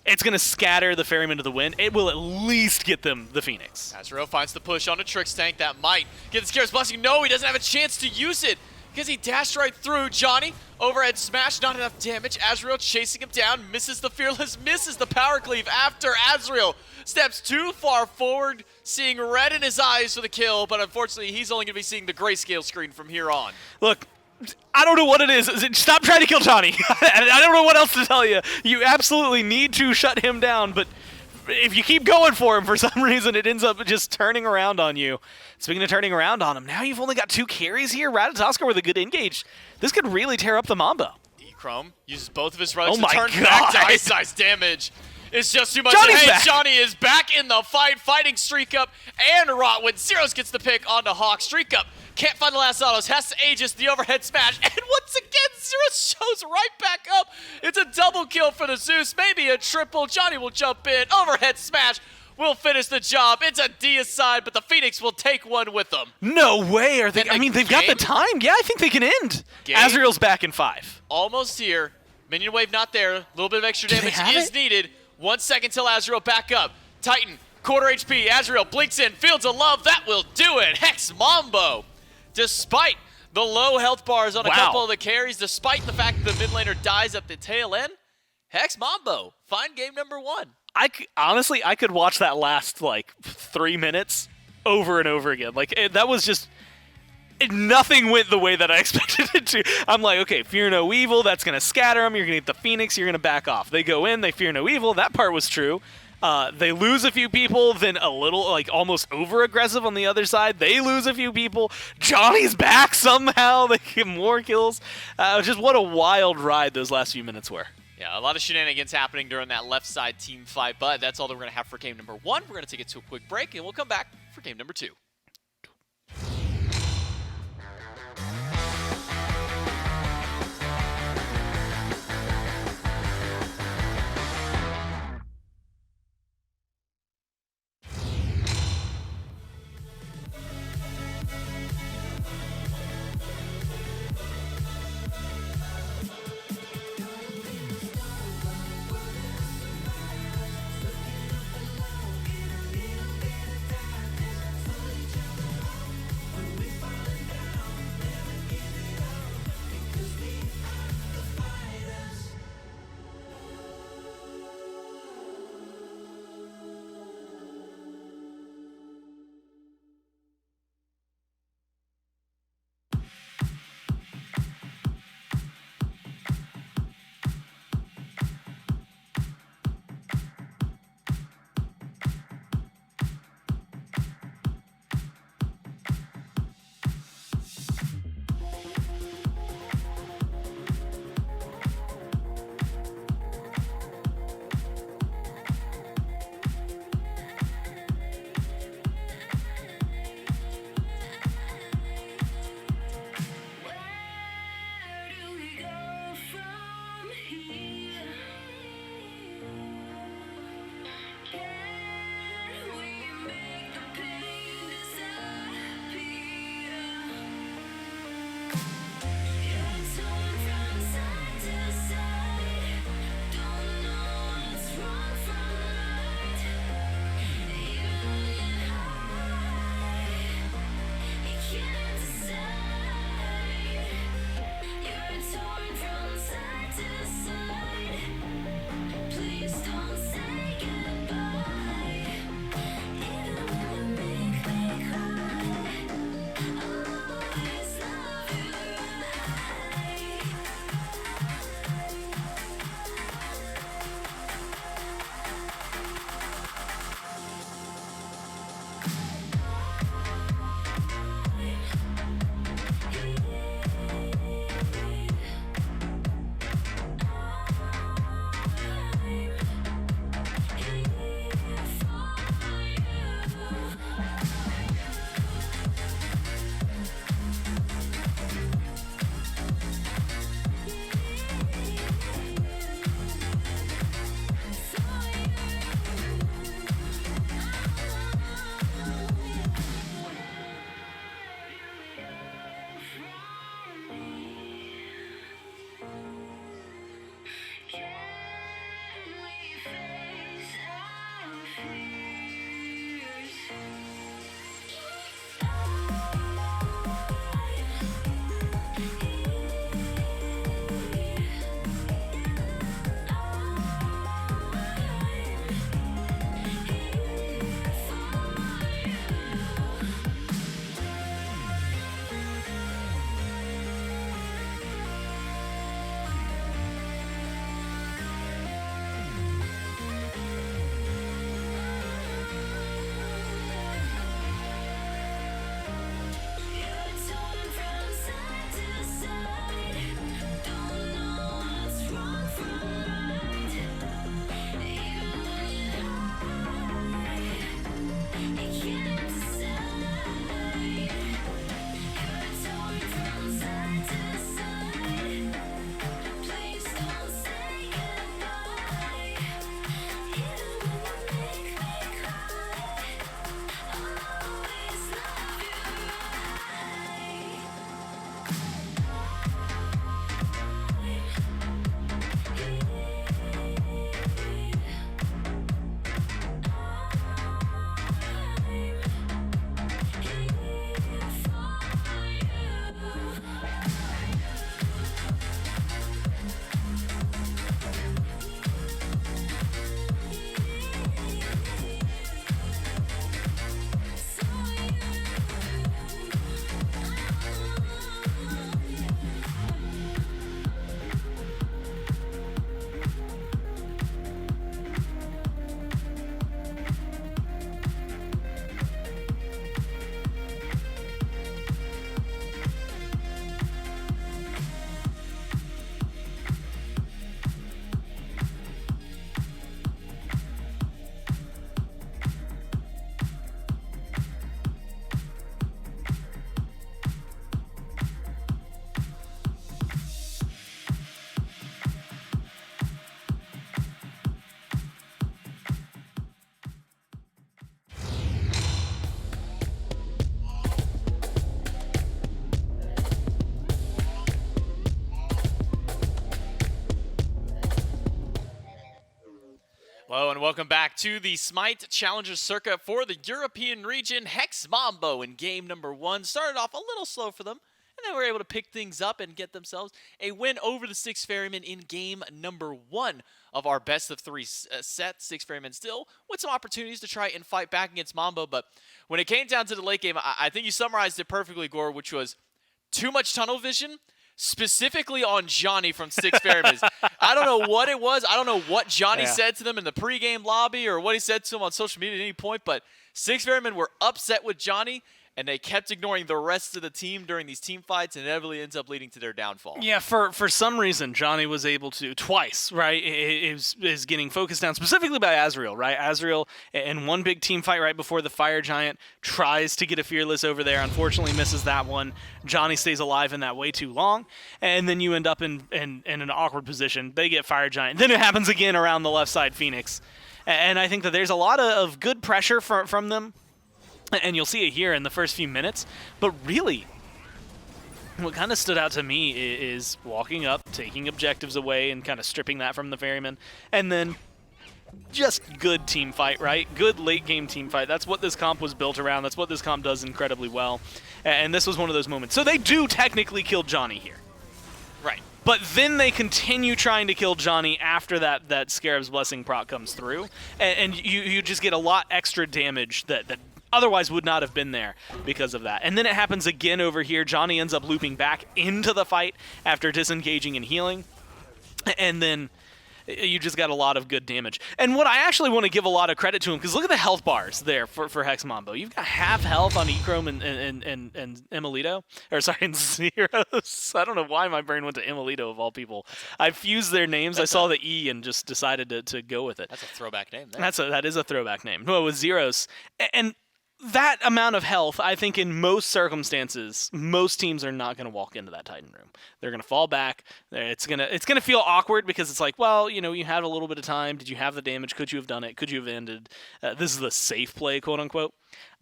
Speaker 2: it's going to scatter the Ferrymen to the wind. It will at least get them the Phoenix.
Speaker 1: Azrael finds the push on a Tricks tank. That might get the Scare's Blessing. No, he doesn't have a chance to use it because he dashed right through. Johnny, overhead smash, not enough damage. Azrael chasing him down, misses the Fearless, misses the Power Cleave after Azrael steps too far forward, seeing red in his eyes for the kill, but unfortunately he's only going to be seeing the grayscale screen from here on.
Speaker 2: Look, I don't know what it is. Stop trying to kill Johnny. I don't know what else to tell you. You absolutely need to shut him down, but if you keep going for him, for some reason, it ends up just turning around on you. Speaking of turning around on him, now you've only got 2 carries here. Ratatoskr with a good engage. This could really tear up the Mambo.
Speaker 1: E-Chrome uses both of his relics
Speaker 2: Oh
Speaker 1: to
Speaker 2: my
Speaker 1: turn
Speaker 2: God.
Speaker 1: back to ice damage. It's just too much.
Speaker 2: Johnny's
Speaker 1: Hey,
Speaker 2: back.
Speaker 1: Johnny is back in the fight, fighting Streak Up and Rotwin. Zeros gets the pick onto Hawk. Streak Up can't find the last autos, has to Aegis the overhead smash, and once again, Zeros shows right back up. It's a double kill for the Zeus, maybe a triple. Johnny will jump in, overhead smash, will finish the job. It's a deicide, but the Phoenix will take one with them.
Speaker 2: No way. Are they?
Speaker 1: And
Speaker 2: I mean, they've got the time. Yeah, I think they can end.
Speaker 1: Game.
Speaker 2: Azrael's back in 5.
Speaker 1: Almost here. Minion wave not there. A little bit of extra
Speaker 2: Do they
Speaker 1: damage
Speaker 2: have
Speaker 1: is
Speaker 2: it?
Speaker 1: needed. 1 second till Azrael back up. Titan, quarter HP. Azrael blinks in. Fields of Love. That will do it. Hex Mambo. Despite the low health bars on a
Speaker 2: Wow.
Speaker 1: couple of the carries, despite the fact that the mid laner dies at the tail end, Hex Mambo. Find game number 1.
Speaker 2: Honestly, I could watch that last, 3 minutes over and over again. That was just... Nothing went the way that I expected it to. I'm like, okay, fear no evil. That's going to scatter them. You're going to get the Phoenix. You're going to back off. They go in. They fear no evil. That part was true. They lose a few people, then a little, almost over-aggressive on the other side. They lose a few people. Johnny's back somehow. They get more kills. Just what a wild ride those last few minutes were.
Speaker 1: Yeah, a lot of shenanigans happening during that left side team fight, but that's all that we're going to have for game number 1. We're going to take it to a quick break, and we'll come back for game number 2. Hello and welcome back to the SMITE Challenger Circuit for the European region. Hex Mambo in game number 1 started off a little slow for them, and then were able to pick things up and get themselves a win over the Styx Ferrymen in game number 1 of our best of 3 set. Styx Ferrymen still with some opportunities to try and fight back against Mambo, but when it came down to the late game, I think you summarized it perfectly, Gore, which was too much tunnel vision, specifically on Johnny from Styx Ferrymen. I don't know what it was. I don't know what Johnny said to them in the pregame lobby or what he said to them on social media at any point, but Styx Ferrymen were upset with Johnny, and they kept ignoring the rest of the team during these team fights, and inevitably ends up leading to their downfall.
Speaker 2: Yeah, for some reason, Johnny was able to, twice, right, is getting focused down, specifically by Azrael, right? Azrael, in one big team fight right before the Fire Giant, tries to get a Fearless over there, unfortunately misses that one. Johnny stays alive in that way too long, and then you end up in an awkward position. They get Fire Giant. Then it happens again around the left side Phoenix. And I think that there's a lot of good pressure from them. And you'll see it here in the first few minutes. But really, what kind of stood out to me is walking up, taking objectives away, and kind of stripping that from the Ferrymen. And then just good team fight, right? Good late-game team fight. That's what this comp was built around. That's what this comp does incredibly well. And this was one of those moments. So they do technically kill Johnny here.
Speaker 1: Right.
Speaker 2: But then they continue trying to kill Johnny after that Scarab's Blessing proc comes through. And you just get a lot extra damage that otherwise would not have been there because of that. And then it happens again over here. Johnny ends up looping back into the fight after disengaging and healing. And then you just got a lot of good damage. And what I actually want to give a lot of credit to him, because look at the health bars there for Hex Mambo. You've got half health on Echrome and Emilito. Or sorry, and Zeros. I don't know why my brain went to Emilito of all people. I fused their names. I saw the E and just decided to go with it.
Speaker 1: That's a throwback name there.
Speaker 2: That is a throwback name. No, it was Zeros. And that amount of health, I think in most circumstances, most teams are not going to walk into that Titan room. They're going to fall back. It's gonna feel awkward because it's like, well, you had a little bit of time. Did you have the damage? Could you have done it? Could you have ended? This is the safe play, quote unquote.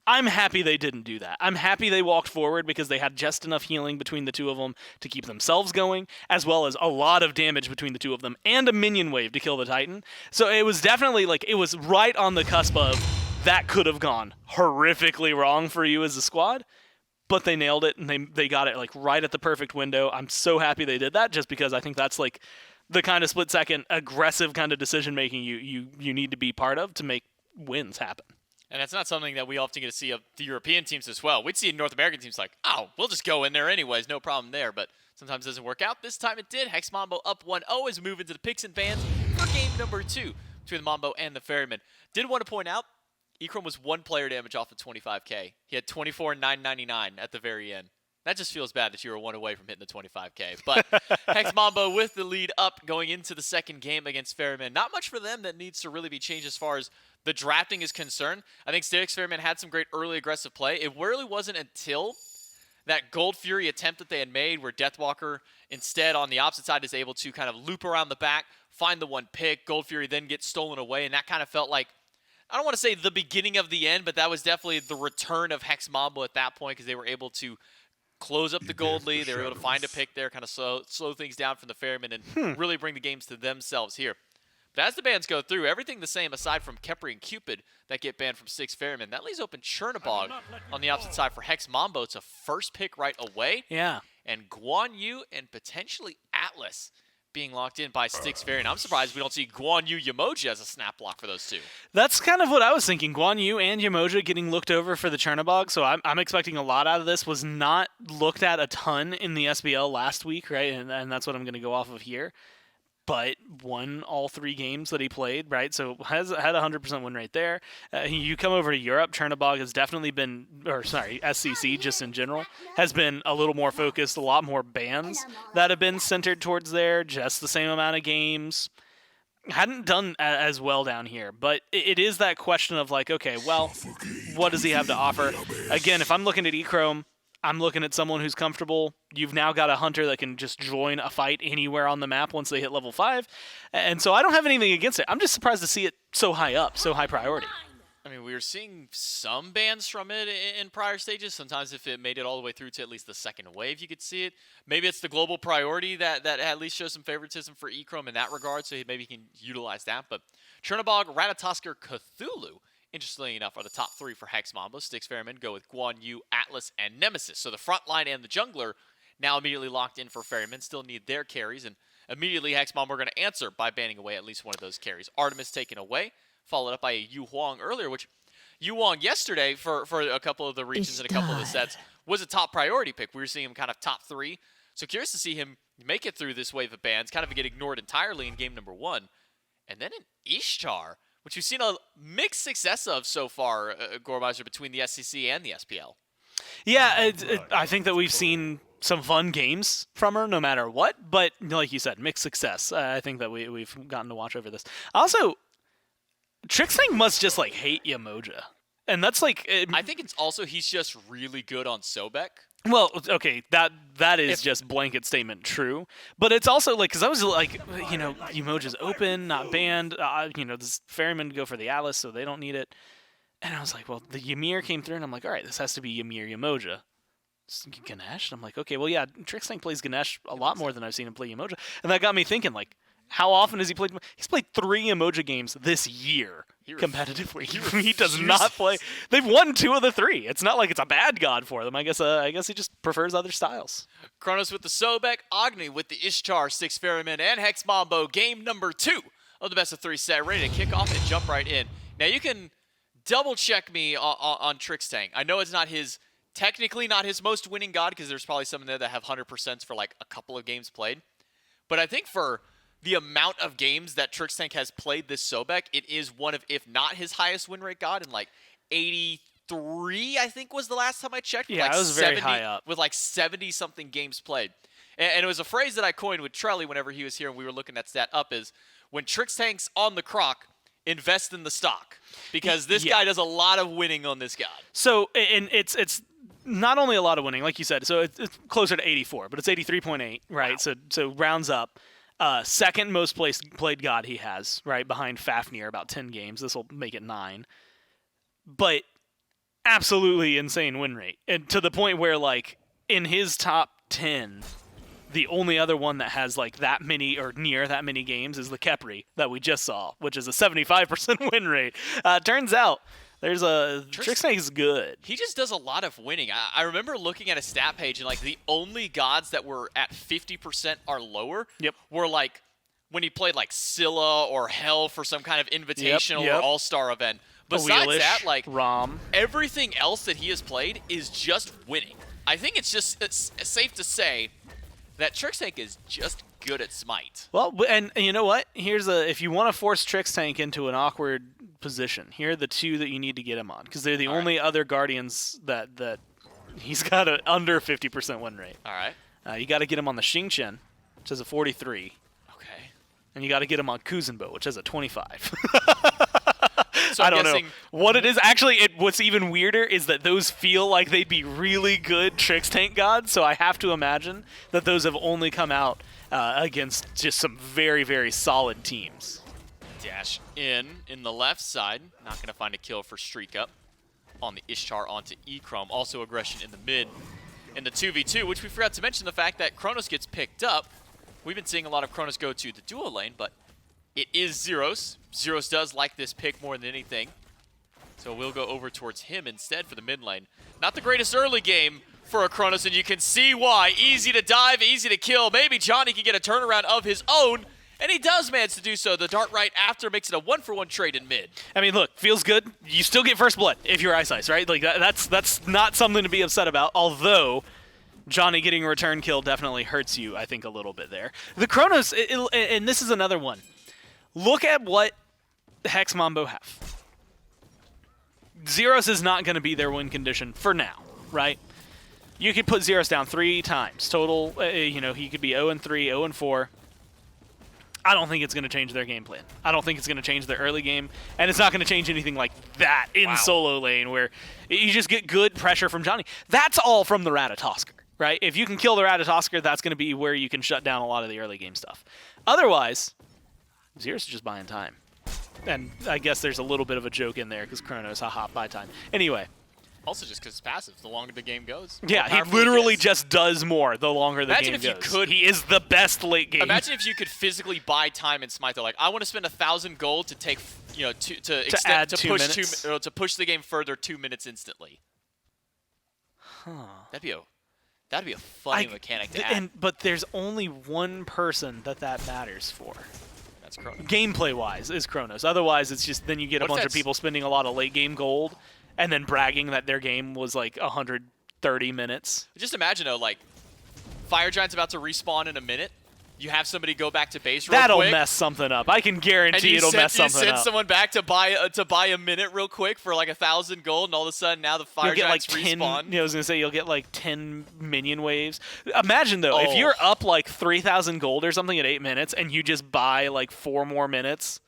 Speaker 2: I'm happy they didn't do that. I'm happy they walked forward because they had just enough healing between the two of them to keep themselves going, as well as a lot of damage between the two of them and a minion wave to kill the Titan. So it was definitely it was right on the cusp of that could have gone horrifically wrong for you as a squad, but they nailed it, and they got it right at the perfect window. I'm so happy they did that, just because I think that's the kind of split-second aggressive kind of decision-making you need to be part of to make wins happen.
Speaker 1: And that's not something that we often get to see of the European teams as well. We'd see North American teams we'll just go in there anyways, no problem there, but sometimes it doesn't work out. This time it did. Hex Mambo up 1-0 as we move into the picks and bans for game number 2 between the Mambo and the Ferrymen. Did want to point out, Echrome was 1 player damage off of 25k. He had 24,999 at the very end. That just feels bad that you were 1 away from hitting the 25k. But Hex Mambo with the lead up going into the second game against Ferrymen. Not much for them that needs to really be changed as far as the drafting is concerned. I think Styx Ferrymen had some great early aggressive play. It really wasn't until that Gold Fury attempt that they had made where Deathwalker instead on the opposite side is able to kind of loop around the back, find the one pick. Gold Fury then gets stolen away, and that kind of felt like, I don't want to say the beginning of the end, but that was definitely the return of Hex Mambo at that point because they were able to close up the gold lead. They were able to find a pick there, kind of slow things down from the Ferrymen and really bring the games to themselves here. But as the bans go through, everything the same aside from Kepri and Cupid that get banned from Styx Ferrymen. That leaves open Chernobog on the opposite side for Hex Mambo. It's a first pick right away.
Speaker 2: Yeah.
Speaker 1: And Guan Yu and potentially Atlas being locked in by Styx Ferrymen. I'm surprised we don't see Guan Yu Yamoja as a snap block for those two.
Speaker 2: That's kind of what I was thinking. Guan Yu and Yamoja getting looked over for the Chernobog, so I'm expecting a lot out of this. Was not looked at a ton in the SBL last week, right? And that's what I'm going to go off of here. But won all 3 games that he played, right? So had a 100% win rate there. You come over to Europe, Chernobog has definitely been, SCC just in general, has been a little more focused, a lot more bans that have been centered towards there, just the same amount of games. Hadn't done as well down here, but it is that question of okay, well, what does he have to offer? Again, if I'm looking at Echrome, I'm looking at someone who's comfortable. You've now got a hunter that can just join a fight anywhere on the map once they hit level 5. And so I don't have anything against it. I'm just surprised to see it so high up, so high priority.
Speaker 1: I mean, we were seeing some bans from it in prior stages. Sometimes if it made it all the way through to at least the second wave, you could see it. Maybe it's the global priority that at least shows some favoritism for Echrome in that regard, so maybe he can utilize that. But Chernobog, Ratatoskr, Cthulhu, interestingly enough, are the top 3 for Hex Mambo. Styx Ferrymen go with Guan Yu, Atlas, and Nemesis. So the front line and the jungler now immediately locked in for Ferrymen, still need their carries, and immediately Hex Mambo are going to answer by banning away at least one of those carries. Artemis taken away, followed up by a Yu Huang earlier, which Yu Huang yesterday for a couple of the regions and a couple of the sets was a top priority pick. We were seeing him kind of top 3. So curious to see him make it through this wave of bans, kind of get ignored entirely in game number 1. And then an Ishtar, which we've seen a mixed success of so far, Gormizer, between the SCC and the SPL.
Speaker 2: Yeah, I think that we've seen some fun games from her no matter what, but like you said, mixed success. I think that we've gotten to watch over this. Also, Trixtank must just like hate Yamoja. And that's like...
Speaker 1: I think it's also he's just really good on Sobek.
Speaker 2: Well, okay, that is just blanket statement true. But it's also like, because I was like, Yamoja's open, not banned. This Ferryman go for the Alice, so they don't need it. And I was like, well, the Ymir came through, and I'm like, all right, this has to be Ymir Yamoja. Ganesh? And I'm like, okay, well, yeah, Trixtank plays Ganesh a lot more than I've seen him play Yamoja. And that got me thinking, like, how often has he played? He's played 3 Yamoja games this year competitively. He does not play. They've won 2 of the 3. It's not like it's a bad god for them. I guess he just prefers other styles.
Speaker 1: Kronos with the Sobek, Agni with the Ishtar, Styx Ferrymen, and Hex Mambo. Game number 2 of the best of 3 set. Ready to kick off and jump right in. Now you can double check me on Trixtank. I know it's not technically not his most winning god, because there's probably some in there that have 100% for like a couple of games played. But I think for the amount of games that Trixtank has played this Sobek, it is one of, if not his highest win rate god, in like 83, I think was the last time I checked.
Speaker 2: Yeah, it was very high up.
Speaker 1: With like 70-something games played. And it was a phrase that I coined with Trelly whenever he was here and we were looking that stat up, is when Trixtank's on the croc, invest in the stock. Because this guy does a lot of winning on this god. So,
Speaker 2: and it's not only a lot of winning, like you said, so it's closer to 84, but it's 83.8, right? Wow. So rounds up. Second most played god he has, right, behind Fafnir, about 10 games. This will make it 9. But absolutely insane win rate. And to the point where, like, in his top 10, the only other one that has, like, that many or near that many games is the Kepri that we just saw, which is a 75% win rate. Turns out there's Trixtank is good.
Speaker 1: He just does a lot of winning. I remember looking at a stat page, and like the only gods that were at 50% or lower were like when he played like Scylla or Hell for some kind of invitational or all-star event. Besides that, like
Speaker 2: Rom,
Speaker 1: everything else that he has played is just winning. I think it's safe to say that Trixtank is just good at Smite.
Speaker 2: Well, and you know what? If you want to force Trixtank into an awkward position, here are the 2 that you need to get him on, because they're the only other Guardians that he's got an under 50% win rate.
Speaker 1: All right.
Speaker 2: You got to get him on the Xingqian, which has a 43.
Speaker 1: Okay.
Speaker 2: And you got to get him on Kuzenbo, which has a 25.
Speaker 1: So
Speaker 2: I don't know what it is. Actually, what's even weirder is that those feel like they'd be really good Trixtank gods, so I have to imagine that those have only come out against just some very, very solid teams.
Speaker 1: Dash in the left side. Not going to find a kill for Streak Up on the Ishtar onto Echrome. Also aggression in the mid in the 2v2, which we forgot to mention the fact that Kronos gets picked up. We've been seeing a lot of Kronos go to the duo lane, but it is Zeros. Zeros does like this pick more than anything. So we'll go over towards him instead for the mid lane. Not the greatest early game for a Kronos, and you can see why. Easy to dive, easy to kill. Maybe Johnny can get a turnaround of his own, and he does manage to do so. The dart right after makes it a 1-for-1 trade in mid.
Speaker 2: I mean, look, feels good. You still get first blood if you're Ice Ice, right? Like that's not something to be upset about, although Johnny getting a return kill definitely hurts you, I think, a little bit there. The Kronos, and this is another one. Look at what Hex Mambo have. Zeros is not going to be their win condition for now, right? You could put Zeros down 3 times total. He could be 0-3, 0-4. I don't think it's going to change their game plan. I don't think it's going to change their early game, and it's not going to change anything like that in solo lane where you just get good pressure from Johnny. That's all from the Ratatoskr, right? If you can kill the Ratatoskr, that's going to be where you can shut down a lot of the early game stuff. Otherwise, Zeros is just buying time. And I guess there's a little bit of a joke in there because Chronos, haha, buy time. Anyway.
Speaker 1: Also just because it's passive. The longer the game goes.
Speaker 2: Yeah, he literally just does more the longer the game goes.
Speaker 1: Imagine if you could.
Speaker 2: He is the best late game.
Speaker 1: Imagine if you could physically buy time in Smite. They're like, I want to spend 1,000 gold to take, you know, to push the game further 2 minutes instantly.
Speaker 2: Huh.
Speaker 1: That'd be a funny mechanic to add.
Speaker 2: But there's only one person that matters for.
Speaker 1: That's Chronos.
Speaker 2: Gameplay-wise is Chronos. Otherwise, it's just then you get a bunch of people spending a lot of late game gold and then bragging that their game was like 130 minutes.
Speaker 1: Just imagine, though, like, Fire Giant's about to respawn in a minute. You have somebody go back to base real quick.
Speaker 2: That'll mess something up. I can guarantee it'll mess something up.
Speaker 1: You send someone back to buy a minute real quick for like 1,000 gold, and all of a sudden now the Fire Giants respawn.
Speaker 2: I was gonna say you'll get like 10 minion waves. Imagine though, if you're up like 3,000 gold or something at 8 minutes, and you just buy like 4 more minutes.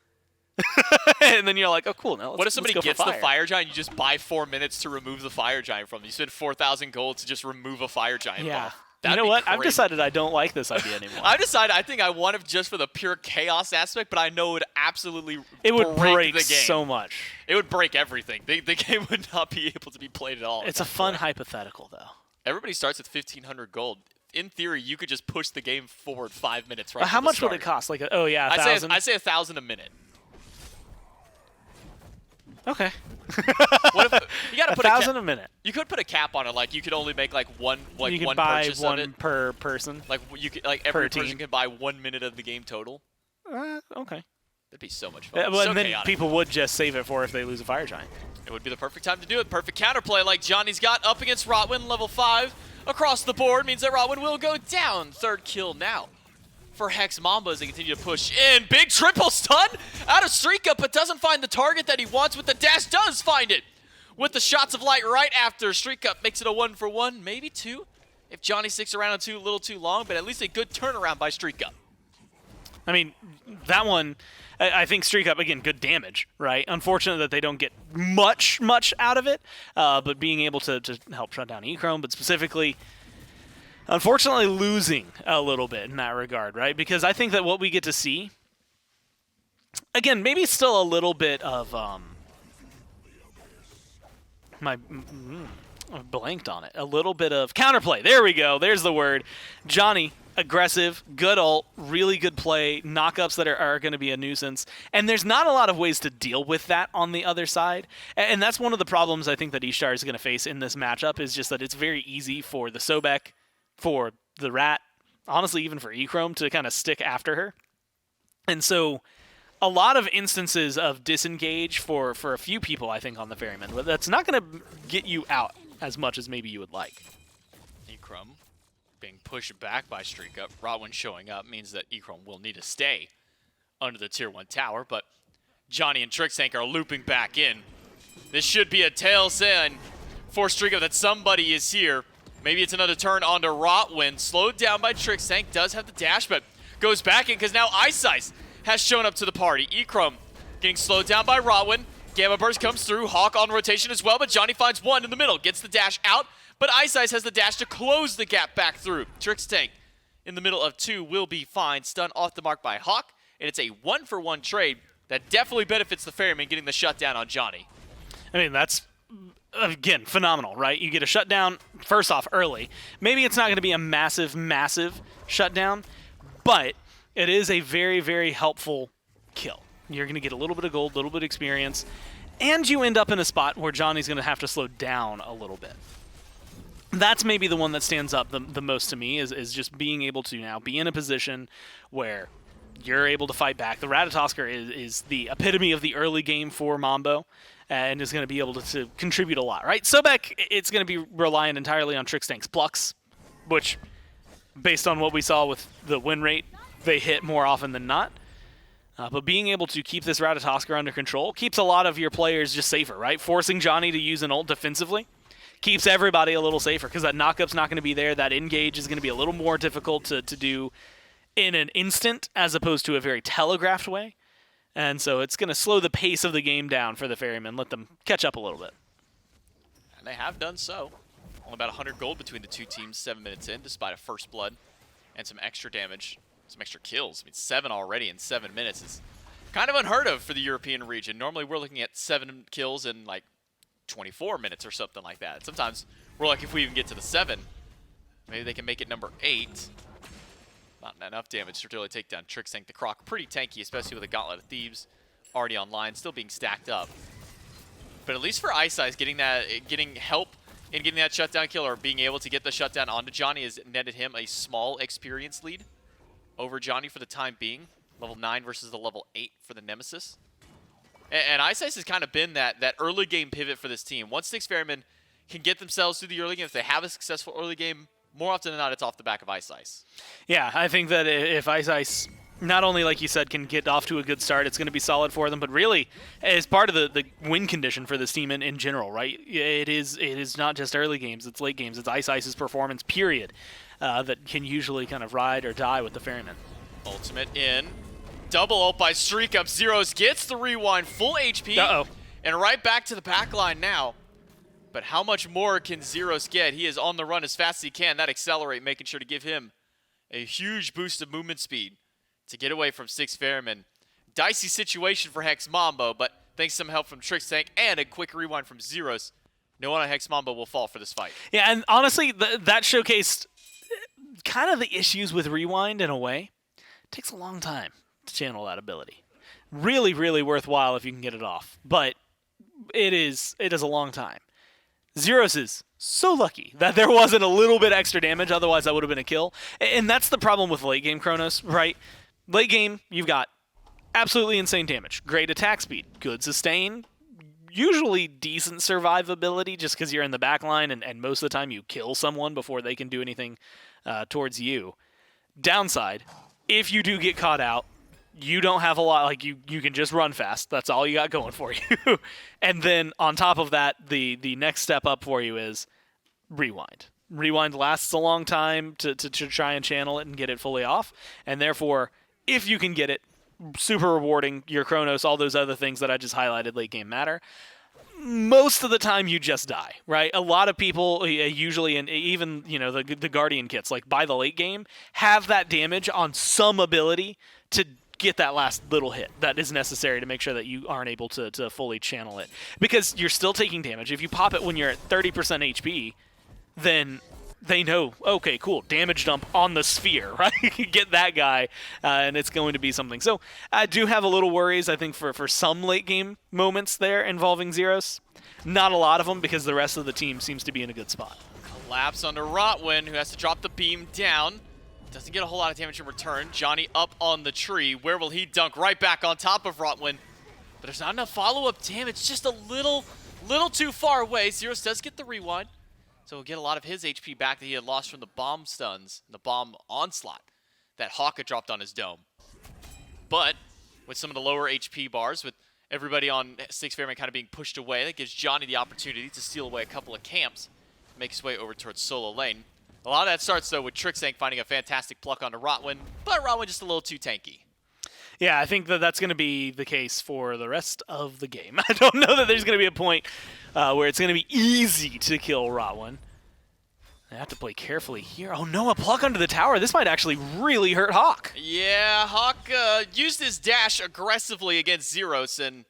Speaker 2: And then you're like, oh, cool. Now
Speaker 1: what if somebody gets the Fire Giant, you just buy 4 minutes to remove the Fire Giant from them? You spend 4,000 gold to just remove a Fire Giant buff.
Speaker 2: You know what? I've decided I don't like this idea anymore.
Speaker 1: I think I want it just for the pure chaos aspect, but I know it would absolutely
Speaker 2: break
Speaker 1: the game.
Speaker 2: So much.
Speaker 1: It would break everything. The game would not be able to be played at all.
Speaker 2: It's a fun hypothetical, though.
Speaker 1: Everybody starts with 1,500 gold. In theory, you could just push the game forward 5 minutes right
Speaker 2: How much would it cost? Like,
Speaker 1: I'd say 1,000 a minute.
Speaker 2: Okay.
Speaker 1: What if you gotta put
Speaker 2: 1,000 a minute?
Speaker 1: You could put a cap on it, like you could only make like one
Speaker 2: you could
Speaker 1: one
Speaker 2: buy
Speaker 1: purchase
Speaker 2: one
Speaker 1: of it.
Speaker 2: per person.
Speaker 1: Like you could every person can buy 1 minute of the game total.
Speaker 2: Okay.
Speaker 1: That'd be so much fun.
Speaker 2: And then people would just save it for if they lose a Fire Giant.
Speaker 1: It would be the perfect time to do it. Perfect counterplay like Johnny's got up against Rotwin, level 5. Across the board means that Rotwin will go down. 3rd kill now for Hex Mambo as they continue to push in. Big triple stun out of Streak Up, but doesn't find the target that he wants with the dash. Does find it with the shots of light right after. Streak Up makes it a 1-for-1, maybe 2. If Johnny sticks around on 2 a little too long, but at least a good turnaround by Streak Up.
Speaker 2: I mean, that one, I think Streak Up, again, good damage, right? Unfortunate that they don't get much out of it, but being able to help shut down E-Chrome, but specifically, unfortunately losing a little bit in that regard, right? Because I think that what we get to see, again, maybe still a little bit of, I blanked on it. A little bit of counterplay. There we go. There's the word. Johnny, aggressive, good ult, really good play, knockups that are going to be a nuisance. And there's not a lot of ways to deal with that on the other side. And that's one of the problems I think that Ishtar is going to face in this matchup, is just that it's very easy for the Sobek, for the Rat, honestly even for E-Chrome to kind of stick after her. And so a lot of instances of disengage for a few people, I think, on the Ferrymen, but that's not going to get you out as much as maybe you would like.
Speaker 1: E-Chrome being pushed back by Streak Up. Rotwin showing up means that E-Chrome will need to stay under the Tier 1 tower, but Johnny and Trixtank are looping back in. This should be a tail sign for Streak Up that somebody is here. Maybe it's another turn onto Rotwin. Slowed down by Trixtank. Does have the dash, but goes back in because now Ice has shown up to the party. E-Chrome getting slowed down by Rotwin. Gamma Burst comes through. Hawk on rotation as well, but Johnny finds one in the middle. Gets the dash out, but Ice has the dash to close the gap back through. Trixtank in the middle of 2 will be fine. Stun off the mark by Hawk, and it's a 1-for-1 trade that definitely benefits the Ferryman getting the shutdown on Johnny.
Speaker 2: I mean, that's, again, phenomenal, right? You get a shutdown, first off, early. Maybe it's not going to be a massive shutdown, but it is a very, very helpful kill. You're going to get a little bit of gold, a little bit of experience, and you end up in a spot where Johnny's going to have to slow down a little bit. That's maybe the one that stands up the most to me, is just being able to now be in a position where you're able to fight back. The Ratatosker is the epitome of the early game for Mambo, and is going to be able to contribute a lot, right? Sobek, it's going to be reliant entirely on Trixtank's plucks, which, based on what we saw with the win rate, they hit more often than not. But being able to keep this Ratatosker under control keeps a lot of your players just safer, right? Forcing Johnny to use an ult defensively keeps everybody a little safer, because that knockup's not going to be there. That engage is going to be a little more difficult to do in an instant as opposed to a very telegraphed way. And so it's going to slow the pace of the game down for the Ferrymen, let them catch up a little bit.
Speaker 1: And they have done so. Only about 100 gold between the two teams 7 minutes in, despite a first blood and some extra damage, some extra kills. I mean, 7 already in 7 minutes is Kind of unheard of for the European region. Normally we're looking at 7 kills in like 24 minutes or something like that. Sometimes we're like, if we even get to the 7, maybe they can make it number 8. Not enough damage to really take down Trixank the Croc. Pretty tanky, especially with a Gauntlet of Thieves already online, still being stacked up. But at least for hi-rez, getting help in getting that shutdown kill or being able to get the shutdown onto Johnny has netted him a small experience lead over Johnny for the time being. Level 9 versus the level 8 for the Nemesis. And hi-rez has kind of been that early game pivot for this team. Once Styx Ferrymen can get themselves through the early game, if they have a successful early game, more often than not, it's off the back of hi-rez.
Speaker 2: Yeah, I think that if hi-rez not only, like you said, can get off to a good start, it's going to be solid for them, but really as part of the win condition for this team in general, right? It is not just early games, it's late games. It's hi-rez's performance, period, that can usually kind of ride or die with the Ferrymen.
Speaker 1: Ultimate in. Double ult by Streak Up. Zeros gets the rewind, full HP.
Speaker 2: Uh-oh.
Speaker 1: And right back to the back line now. But how much more can Zeros get? He is on the run as fast as he can. That accelerate, making sure to give him a huge boost of movement speed to get away from Styx Ferrymen. Dicey situation for Hex Mambo, but thanks to some help from Trixank and a quick rewind from Zeros, no one on Hex Mambo will fall for this fight.
Speaker 2: Yeah, and honestly, that showcased kind of the issues with rewind in a way. It takes a long time to channel that ability. Really, really worthwhile if you can get it off, but it is a long time. Zeros is so lucky that there wasn't a little bit extra damage, otherwise that would have been a kill. And that's the problem with late game Chronos, right? Late game, you've got absolutely insane damage, great attack speed, good sustain, usually decent survivability just because you're in the back line and most of the time you kill someone before they can do anything towards you. Downside, if you do get caught out, you don't have a lot, like you can just run fast. That's all you got going for you. And then on top of that, the next step up for you is rewind. Rewind lasts a long time to try and channel it and get it fully off. And therefore, if you can get it, super rewarding, your Chronos, all those other things that I just highlighted late game matter. Most of the time you just die, right? A lot of people usually, and even the Guardian kits, like by the late game, have that damage on some ability to get that last little hit that is necessary to make sure that you aren't able to fully channel it. Because you're still taking damage. If you pop it when you're at 30% HP, then they know, okay, cool, damage dump on the sphere, right? Get that guy, and it's going to be something. So I do have a little worries, I think, for some late game moments there involving Zeros. Not a lot of them, because the rest of the team seems to be in a good spot.
Speaker 1: Collapse under Rotwin, who has to drop the beam down. Doesn't get a whole lot of damage in return. Johnny up on the tree. Where will he dunk? Right back on top of Rotwin. But there's not enough follow-up damage. Just a little too far away. Zeros does get the rewind. So he'll get a lot of his HP back that he had lost from the bomb stuns, the bomb onslaught that Hawk had dropped on his dome. But with some of the lower HP bars, with everybody on Styx Ferrymen kind of being pushed away, that gives Johnny the opportunity to steal away a couple of camps, make his way over towards solo lane. A lot of that starts, though, with Trixank finding a fantastic pluck onto Rotwin, but Rotwin just a little too tanky.
Speaker 2: Yeah, I think that's going to be the case for the rest of the game. I don't know that there's going to be a point where it's going to be easy to kill Rotwin. I have to play carefully here. Oh no, a pluck under the tower. This might actually really hurt Hawk.
Speaker 1: Yeah, Hawk used his dash aggressively against Zeros and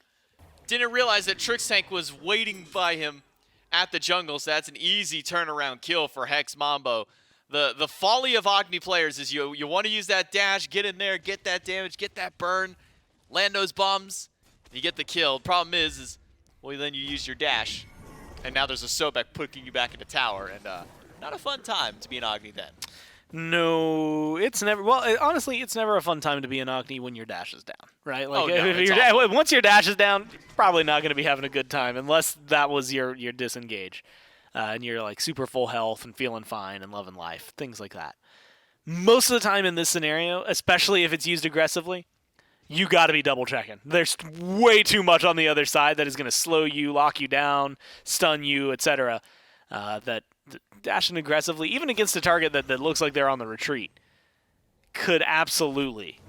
Speaker 1: didn't realize that Trixank was waiting by him at the jungle, so that's an easy turnaround kill for Hex Mambo. The folly of Agni players is you want to use that dash, get in there, get that damage, get that burn, land those bombs, you get the kill. Problem is well, then you use your dash, and now there's a Sobek putting you back in the tower, and not a fun time to be an Agni then.
Speaker 2: No, it's never. Well, honestly, it's never a fun time to be an Agni when your dash is down, right? Like, once your dash is down, you're probably not going to be having a good time unless that was your disengage, and you're like super full health and feeling fine and loving life, things like that. Most of the time in this scenario, especially if it's used aggressively, you got to be double checking. There's way too much on the other side that is going to slow you, lock you down, stun you, etc. That dashing aggressively, even against a target that looks like they're on the retreat, could absolutely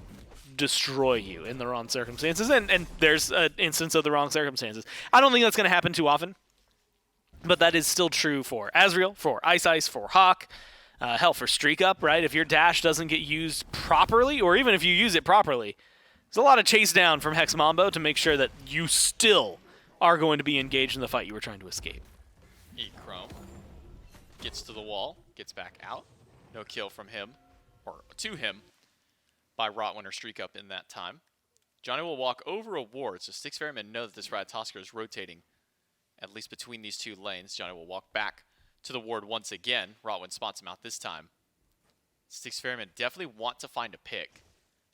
Speaker 2: destroy you in the wrong circumstances. And there's an instance of the wrong circumstances. I don't think that's going to happen too often, but that is still true for Azrael, for hi-rez, for Hawk, hell, for Streak Up, right? If your dash doesn't get used properly, or even if you use it properly, There's a lot of chase down from Hex Mambo to make sure that you still are going to be engaged in the fight you were trying to escape.
Speaker 1: E-Chrome gets to the wall, gets back out. No kill from him, or to him, by Rotwinner streak up in that time. Johnny will walk over a ward, so Styx Ferrymen know that this Ratatosker is rotating at least between these two lanes. Johnny will walk back to the ward once again. Rotwin spots him out this time. Styx Ferrymen definitely want to find a pick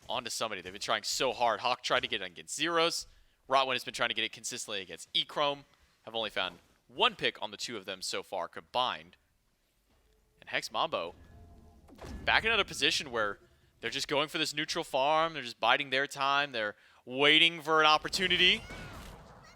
Speaker 1: onto somebody. They've been trying so hard. Hawk tried to get it against Zeros. Rotwin has been trying to get it consistently against E-Chrome. Have only found one pick on the two of them so far combined. And Hex Mambo back in another position where they're just going for this neutral farm. They're just biding their time. They're waiting for an opportunity.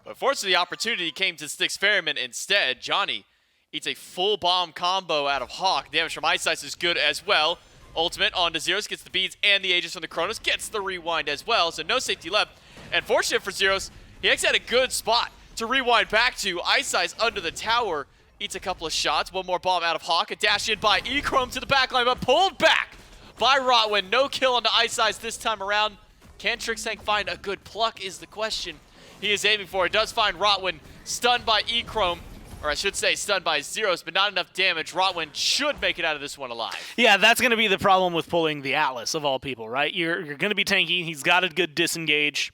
Speaker 1: But fortunately, the opportunity came to Styx Ferrymen instead. Johnny eats a full bomb combo out of Hawk. Damage from Ice is good as well. Ultimate onto Zeros, gets the beads and the Aegis from the Chronos, gets the rewind as well, so no safety left. And fortunate for Zeros, he actually had a good spot to rewind back to. Ice under the tower, eats a couple of shots. One more bomb out of Hawk, a dash in by E-Chrome to the backline, but pulled back by Rotwin. No kill onto Ice this time around. Can Trixtank find a good pluck is the question he is aiming for. It does find Rotwin stunned by E-Chrome, or I should say stunned by Zeros, but not enough damage. Rotwin should make it out of this one alive.
Speaker 2: Yeah, that's going to be the problem with pulling the Atlas of all people, right? You're going to be tanky. He's got a good disengage.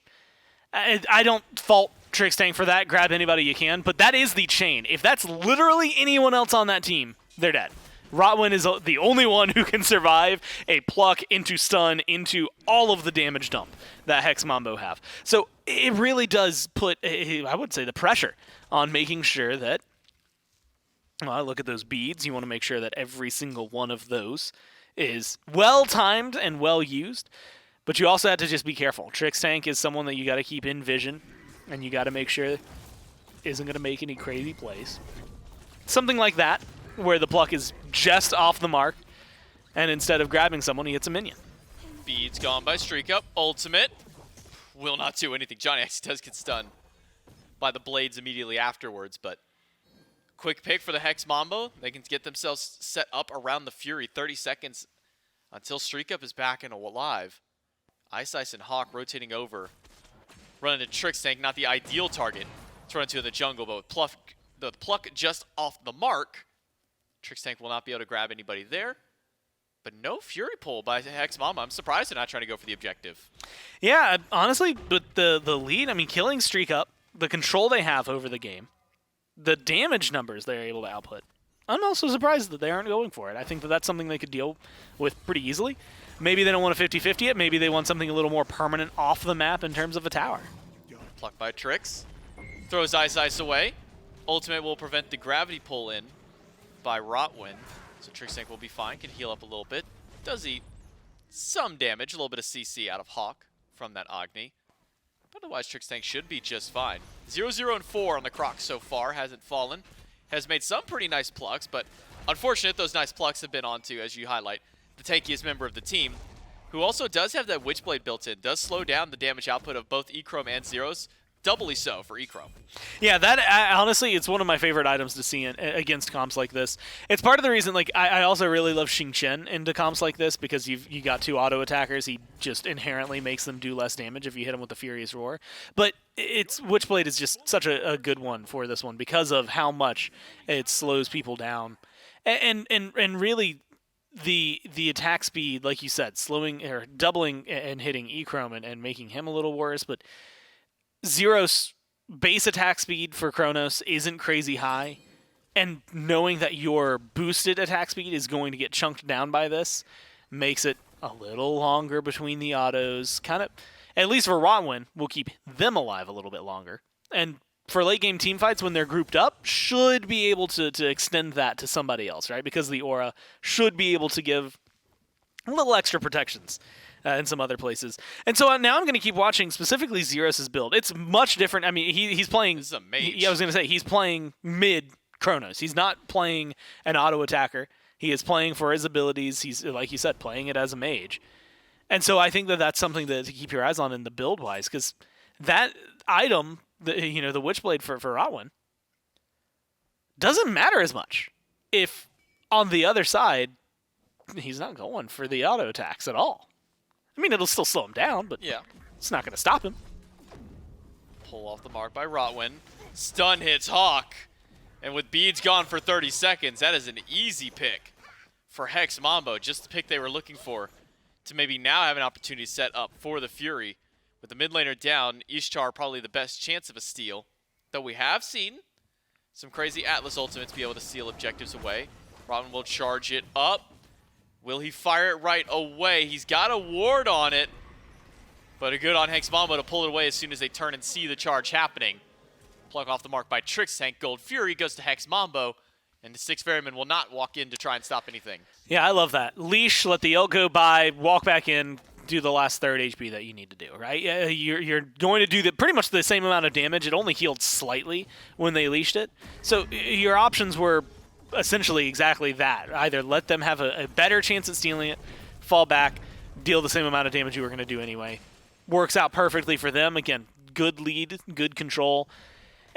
Speaker 2: I don't fault Trixtank for that. Grab anybody you can, but that is the chain. If that's literally anyone else on that team, they're dead. Rotwin is the only one who can survive a pluck into stun into all of the damage dump that Hex Mambo have. So it really does put, I would say, the pressure on making sure that, well, look at those beads. You want to make sure that every single one of those is well-timed and well-used. But you also have to just be careful. Trixtank is someone that you got to keep in vision, and you got to make sure isn't going to make any crazy plays. Something like that, where the pluck is just off the mark, and instead of grabbing someone, he hits a minion.
Speaker 1: Beads gone by streak up. Ultimate will not do anything. Johnny actually does get stunned by the blades immediately afterwards, but quick pick for the Hex Mambo. They can get themselves set up around the Fury. 30 seconds until Streak Up is back and alive. Ice and Hawk rotating over. Running to Trixtank, not the ideal target to run to in the jungle, but with the pluck just off the mark, Trixtank will not be able to grab anybody there. But no Fury pull by Hex Mambo. I'm surprised they're not trying to go for the objective.
Speaker 2: Yeah, honestly, with the lead, I mean, killing Streak Up, the control they have over the game, the damage numbers they're able to output. I'm also surprised that they aren't going for it. I think that that's something they could deal with pretty easily. Maybe they don't want a 50-50 it. Maybe they want something a little more permanent off the map in terms of a tower.
Speaker 1: Plucked by Trix. Throws Ice away. Ultimate will prevent the gravity pull in by Rotwin. So Trixtank will be fine. Can heal up a little bit. Does eat some damage. A little bit of CC out of Hawk from that Agni. Otherwise, Trixtank should be just fine. 0-0-4 on the Croc so far. Hasn't fallen. Has made some pretty nice plucks, but unfortunate those nice plucks have been onto, as you highlight, the tankiest member of the team, who also does have that Witchblade built in. Does slow down the damage output of both E-Chrome and Zeros. Doubly so for E-Chrome.
Speaker 2: Yeah, that honestly, it's one of my favorite items to see against comps like this. It's part of the reason, like, I also really love Xing Chen into comps like this because you got two auto attackers. He just inherently makes them do less damage if you hit him with the Furious Roar. But Witchblade is just such a good one for this one because of how much it slows people down. And really, the attack speed, like you said, slowing or doubling and hitting E-Chrome and making him a little worse, but Zero's base attack speed for Chronos isn't crazy high, and knowing that your boosted attack speed is going to get chunked down by this makes it a little longer between the autos. Kind of, at least for Rotwin, will keep them alive a little bit longer. And for late game team fights, when they're grouped up, should be able to extend that to somebody else, right? Because the aura should be able to give a little extra protections in some other places. And so now I'm going to keep watching specifically Zeros' build. It's much different. I mean, he's playing...
Speaker 1: This is a mage.
Speaker 2: I was going to say, he's playing mid Chronos. He's not playing an auto attacker. He is playing for his abilities. He's, like you said, playing it as a mage. And so I think that that's something to keep your eyes on in the build-wise, because that item, the Witchblade for Rotwin, doesn't matter as much if on the other side he's not going for the auto attacks at all. I mean, it'll still slow him down, but...
Speaker 1: Yeah.
Speaker 2: It's not going to stop him.
Speaker 1: Pull off the mark by Rotwin. Stun hits Hawk. And with beads gone for 30 seconds, that is an easy pick for Hex Mambo. Just the pick they were looking for to maybe now have an opportunity to set up for the Fury. With the mid laner down, Ishtar probably the best chance of a steal. Though we have seen some crazy Atlas ultimates be able to steal objectives away. Rotwin will charge it up. Will he fire it right away? He's got a ward on it. But a good on Hex Mambo to pull it away as soon as they turn and see the charge happening. Pluck off the mark by Trix Tank. Gold Fury goes to Hex Mambo. And the 6 Ferrymen will not walk in to try and stop anything.
Speaker 2: Yeah, I love that. Leash, let the ult go by, walk back in, do the last third HP that you need to do, right? You're going to do pretty much the same amount of damage. It only healed slightly when they leashed it. So your options were essentially exactly that. Either let them have a better chance at stealing it, fall back, deal the same amount of damage you were going to do anyway. Works out perfectly for them. Again, good lead, good control.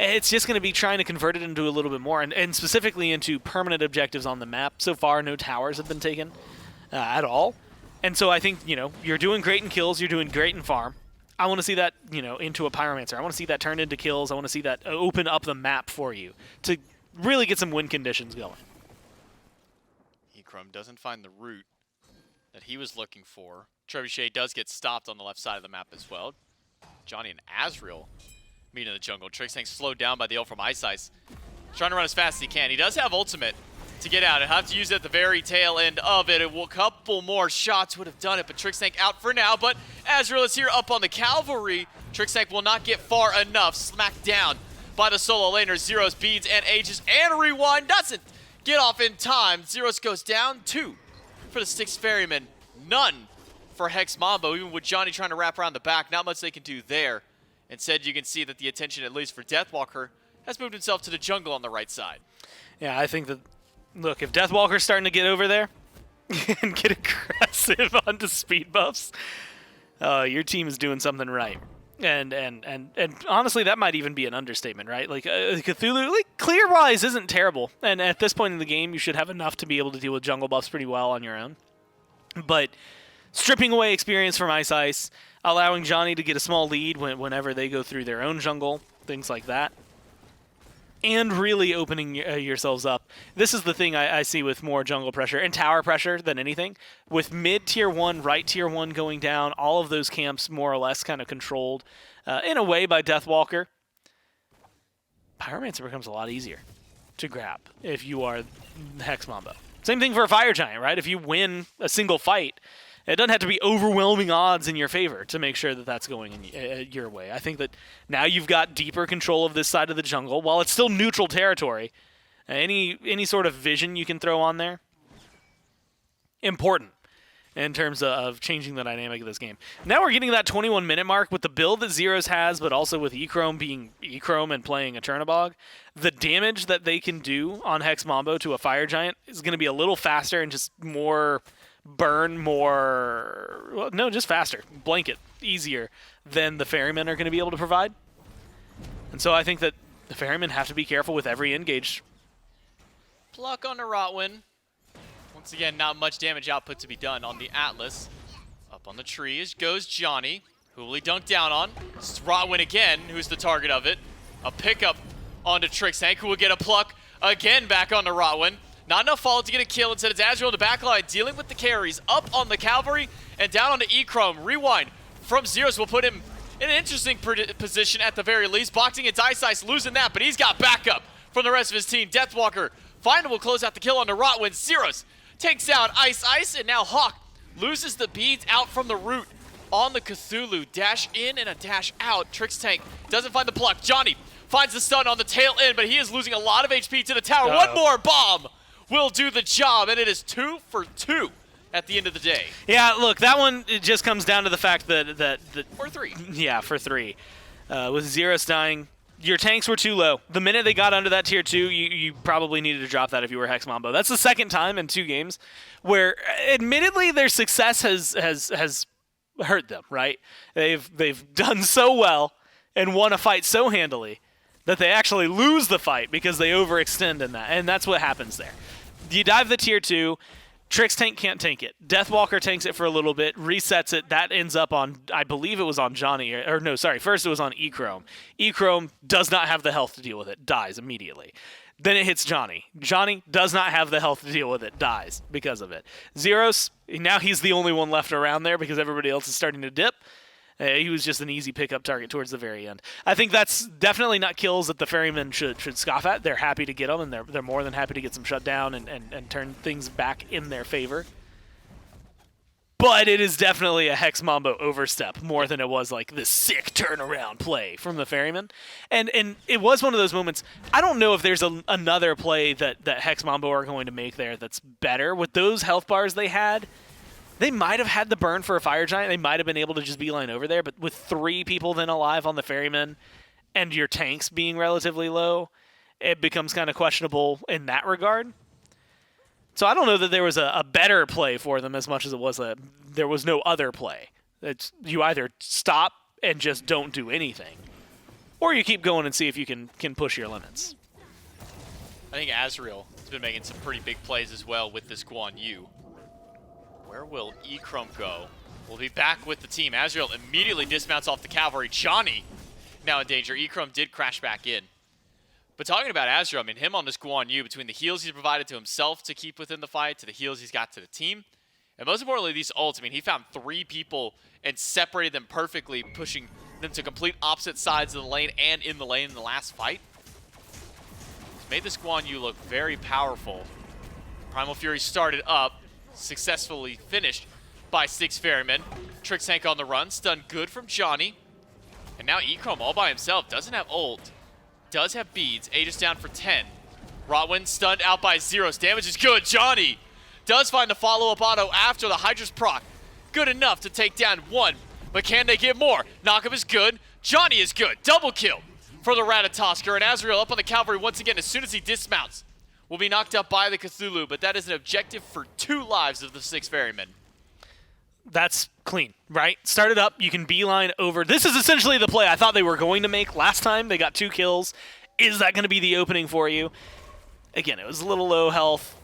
Speaker 2: It's just going to be trying to convert it into a little bit more, and specifically into permanent objectives on the map. So far, no towers have been taken at all. And so I think, you're doing great in kills, you're doing great in farm. I want to see that, into a Pyromancer. I want to see that turned into kills. I want to see that open up the map for you to really get some win conditions going.
Speaker 1: Echrome doesn't find the route that he was looking for. Trebuchet does get stopped on the left side of the map as well. Johnny and Azrael meet in the jungle. Trix Tank slowed down by the ult from Ice. Trying to run as fast as he can. He does have ultimate to get out. He'll have to use it at the very tail end of it. A couple more shots would have done it, but Trix Tank out for now. But Azrael is here up on the cavalry. Trix Tank will not get far enough. Smacked down by the solo laner. Zeros, beads, and ages, and rewind. Doesn't get off in time. Zeros goes down. 2 for the Styx Ferrymen. None for Hex Mambo. Even with Johnny trying to wrap around the back, not much they can do there. Instead, you can see that the attention, at least for Deathwalker, has moved himself to the jungle on the right side.
Speaker 2: Yeah, I think that, look, if Deathwalker's starting to get over there and get aggressive onto speed buffs, your team is doing something right. And honestly, that might even be an understatement, right? Like, Cthulhu, clear-wise isn't terrible. And at this point in the game, you should have enough to be able to deal with jungle buffs pretty well on your own. But stripping away experience from Ice, allowing Johnny to get a small lead whenever they go through their own jungle, things like that. And really opening yourselves up. This is the thing I see with more jungle pressure and tower pressure than anything. With mid tier 1, right tier 1 going down, all of those camps more or less kind of controlled in a way by Deathwalker. Pyromancer becomes a lot easier to grab if you are Hex Mambo. Same thing for a Fire Giant, right? If you win a single fight, it doesn't have to be overwhelming odds in your favor to make sure that that's going in your way. I think that now you've got deeper control of this side of the jungle. While it's still neutral territory, any sort of vision you can throw on there, important in terms of changing the dynamic of this game. Now we're getting that 21-minute mark with the build that Zeros has, but also with Echrome being Echrome and playing a Chernabog. The damage that they can do on Hex Mambo to a Fire Giant is going to be a little faster and just more burn, more... Well, no, just faster. Blanket. Easier than the Ferrymen are going to be able to provide. And so I think that the Ferrymen have to be careful with every engage.
Speaker 1: Pluck on the Rotwin. Once again, not much damage output to be done on the Atlas. Up on the tree goes Johnny, who will he dunk down on. It's Rotwin again, who's the target of it. A pickup onto Trix Tank, who will get a pluck again back onto Rotwin. Not enough follow to get a kill. Instead, it's Azrael in the back line dealing with the carries. Up on the cavalry and down onto Echrome. Rewind from Zeros will put him in an interesting position at the very least. Boxing its Ice, losing that, but he's got backup from the rest of his team. Deathwalker finally will close out the kill onto Rotwin. Zeros takes down Ice, and now Hawk loses the beads out from the root on the Cthulhu. Dash in and a dash out. Trix Tank doesn't find the pluck. Johnny finds the stun on the tail end, but he is losing a lot of HP to the tower. One more bomb will do the job, and it is 2 for 2 at the end of the day.
Speaker 2: Yeah, look, that one, it just comes down to the fact that
Speaker 1: For 3.
Speaker 2: Yeah, for 3. With Zeros dying, your tanks were too low. The minute they got under that tier 2, you probably needed to drop that if you were Hex Mambo. That's the second time in 2 games where, admittedly, their success has hurt them, right? They've done so well and won a fight so handily that they actually lose the fight because they overextend in that, and that's what happens there. You dive the tier 2, Trix tank can't tank it. Deathwalker tanks it for a little bit, resets it. That ends up on, I believe it was on Johnny, or no, sorry, first it was on E-Chrome. E-Chrome does not have the health to deal with it, dies immediately. Then it hits Johnny. Johnny does not have the health to deal with it, dies because of it. Zeros, now he's the only one left around there because everybody else is starting to dip. He was just an easy pickup target towards the very end. I think that's definitely not kills that the Ferrymen should scoff at. They're happy to get them, and they're more than happy to get some shut down and turn things back in their favor. But it is definitely a Hex Mambo overstep more than it was like this sick turnaround play from the Ferrymen. And it was one of those moments. I don't know if there's another play that Hex Mambo are going to make there that's better. With those health bars they had, they might have had the burn for a Fire Giant. They might have been able to just beeline over there. But with 3 people then alive on the Ferrymen and your tanks being relatively low, it becomes kind of questionable in that regard. So I don't know that there was a better play for them as much as it was there was no other play. It's, you either stop and just don't do anything, or you keep going and see if you can push your limits.
Speaker 1: I think Azrael has been making some pretty big plays as well with this Guan Yu. Where will E-Chrome go? We'll be back with the team. Azrael immediately dismounts off the cavalry. Johnny now in danger. E-Chrome did crash back in. But talking about Azrael, I mean, him on this Guan Yu, between the heals he's provided to himself to keep within the fight, to the heals he's got to the team, and most importantly, these ults. I mean, he found 3 people and separated them perfectly, pushing them to complete opposite sides of the lane and in the lane in the last fight. He's made this Guan Yu look very powerful. Primal Fury started up, successfully finished by Styx Ferrymen. Trix tank on the run, stun good from Johnny. And now E-Chrome all by himself, doesn't have ult, does have beads. Aegis down for 10. Rotwin stunned out by Zeros. Damage is good. Johnny does find the follow-up auto after the hi-rez proc. Good enough to take down 1, but can they get more? Knockup is good. Johnny is good. Double kill for the Ratatosker, and Azrael up on the cavalry once again as soon as he dismounts. Will be knocked up by the Cthulhu, but that is an objective for 2 lives of the 6 Ferrymen.
Speaker 2: That's clean, right? Started up, you can beeline over. This is essentially the play I thought they were going to make last time. They got 2 kills. Is that going to be the opening for you? Again, it was a little low health.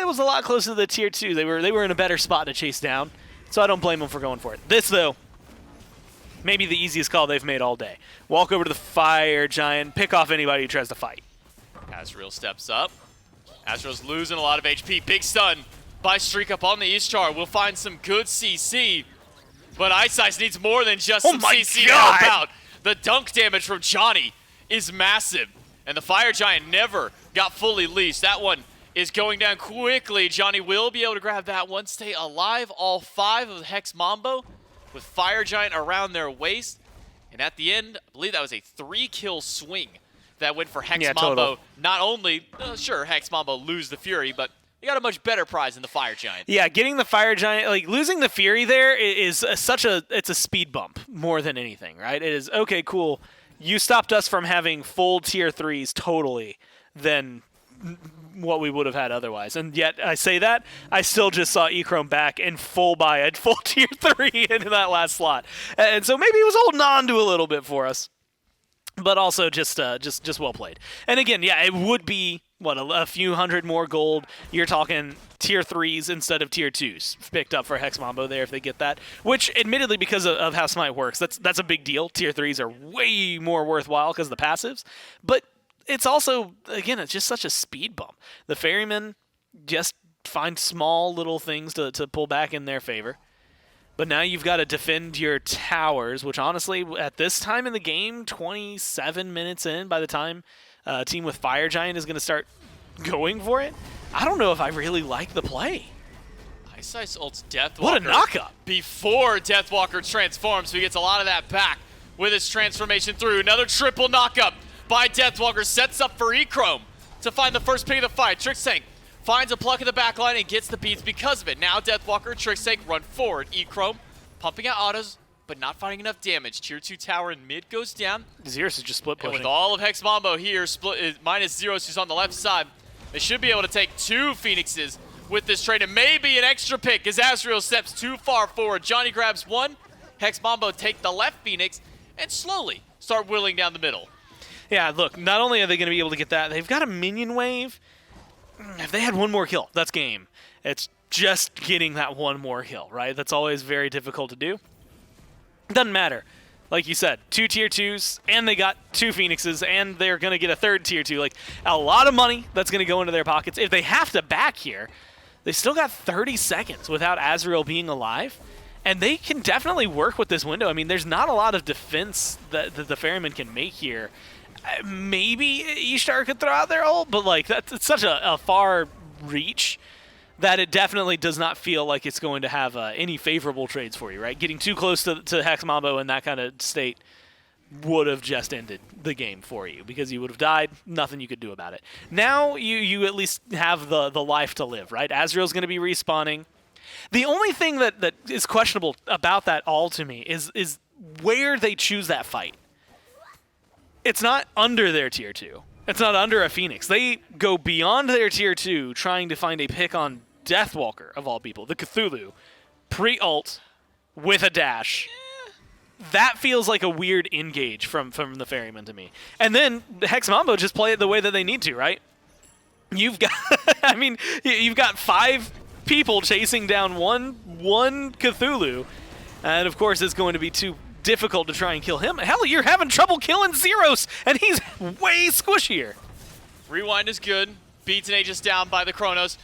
Speaker 2: It was a lot closer to the tier 2. They were in a better spot to chase down, so I don't blame them for going for it. This, though, maybe the easiest call they've made all day. Walk over to the Fire Giant, pick off anybody who tries to fight.
Speaker 1: Azrael steps up. Azrael's losing a lot of HP. Big stun by Streak up on the East Char. We'll find some good CC, but Ice needs more than just some CC to help out. The dunk damage from Johnny is massive, and the Fire Giant never got fully leashed. That one is going down quickly. Johnny will be able to grab that one. Stay alive, all 5 of the Hex Mambo with Fire Giant around their waist. And at the end, I believe that was a 3-kill swing that went for Hex Mambo.
Speaker 2: Total.
Speaker 1: Not only, sure, Hex Mambo lose the Fury, but you got a much better prize than the Fire Giant.
Speaker 2: Yeah, getting the Fire Giant, like losing the Fury there is it's a speed bump more than anything, right? It is, okay, cool. You stopped us from having full tier 3s totally than what we would have had otherwise. And yet, I say that, I still just saw E-Chrome back in full buy at full tier 3 into that last slot. And so maybe he was holding on to a little bit for us. But also just well played. And again, yeah, it would be, what, a few hundred more gold. You're talking tier 3s instead of tier 2s picked up for Hex Mambo there if they get that. Which, admittedly, because of how SMITE works, that's a big deal. Tier 3s are way more worthwhile because of the passives. But it's also, again, it's just such a speed bump. The Ferrymen just find small little things to pull back in their favor. But now you've got to defend your towers, which honestly, at this time in the game, 27 minutes in, by the time a team with Fire Giant is going to start going for it, I don't know if I really like the play.
Speaker 1: Ice ults Deathwalker.
Speaker 2: What a knockup.
Speaker 1: Before Deathwalker transforms, so he gets a lot of that back with his transformation through. Another triple knockup by Deathwalker sets up for E-Chrome to find the first pick of the fight. Trix Tank finds a pluck in the backline and gets the beats because of it. Now Deathwalker, Trix Tank run forward. E-Chrome pumping out autos, but not finding enough damage. Tier 2 tower in mid goes down.
Speaker 2: Zeros is just split pushing.
Speaker 1: And with all of Hex Mambo here, split minus Zeros who's on the left side, they should be able to take 2 Phoenixes with this trade, and maybe an extra pick as Azrael steps too far forward. Johnny grabs 1, Hex Mambo take the left Phoenix, and slowly start wheeling down the middle.
Speaker 2: Yeah, look, not only are they going to be able to get that, they've got a minion wave. if they had one more kill, that's game. It's just getting that one more kill, right? That's always very difficult to do. Doesn't matter. Like you said, 2 tier 2s, and they got 2 Phoenixes, and they're going to get a 3rd tier 2. Like, a lot of money that's going to go into their pockets. If they have to back here, they still got 30 seconds without Azrael being alive, and they can definitely work with this window. I mean, there's not a lot of defense that the Ferrymen can make here. Maybe Ishtar could throw out their ult, but, like, it's such a far reach that it definitely does not feel like it's going to have any favorable trades for you, right? Getting too close to Hex Mambo in that kind of state would have just ended the game for you because you would have died, nothing you could do about it. Now you at least have the life to live, right? Azrael's going to be respawning. The only thing that is questionable about that all to me is where they choose that fight. It's not under their tier 2. It's not under a Phoenix. They go beyond their tier 2 trying to find a pick on Deathwalker, of all people, the Cthulhu, pre-ult with a dash. That feels like a weird engage from the Ferryman to me. And then Hex Mambo just play it the way that they need to, right? You've got, I mean, you've got 5 people chasing down one Cthulhu, and of course it's going to be too difficult to try and kill him. Hell, you're having trouble killing Zeros, and he's way squishier.
Speaker 1: Rewind is good. Beats and Aegis down by the Chronos.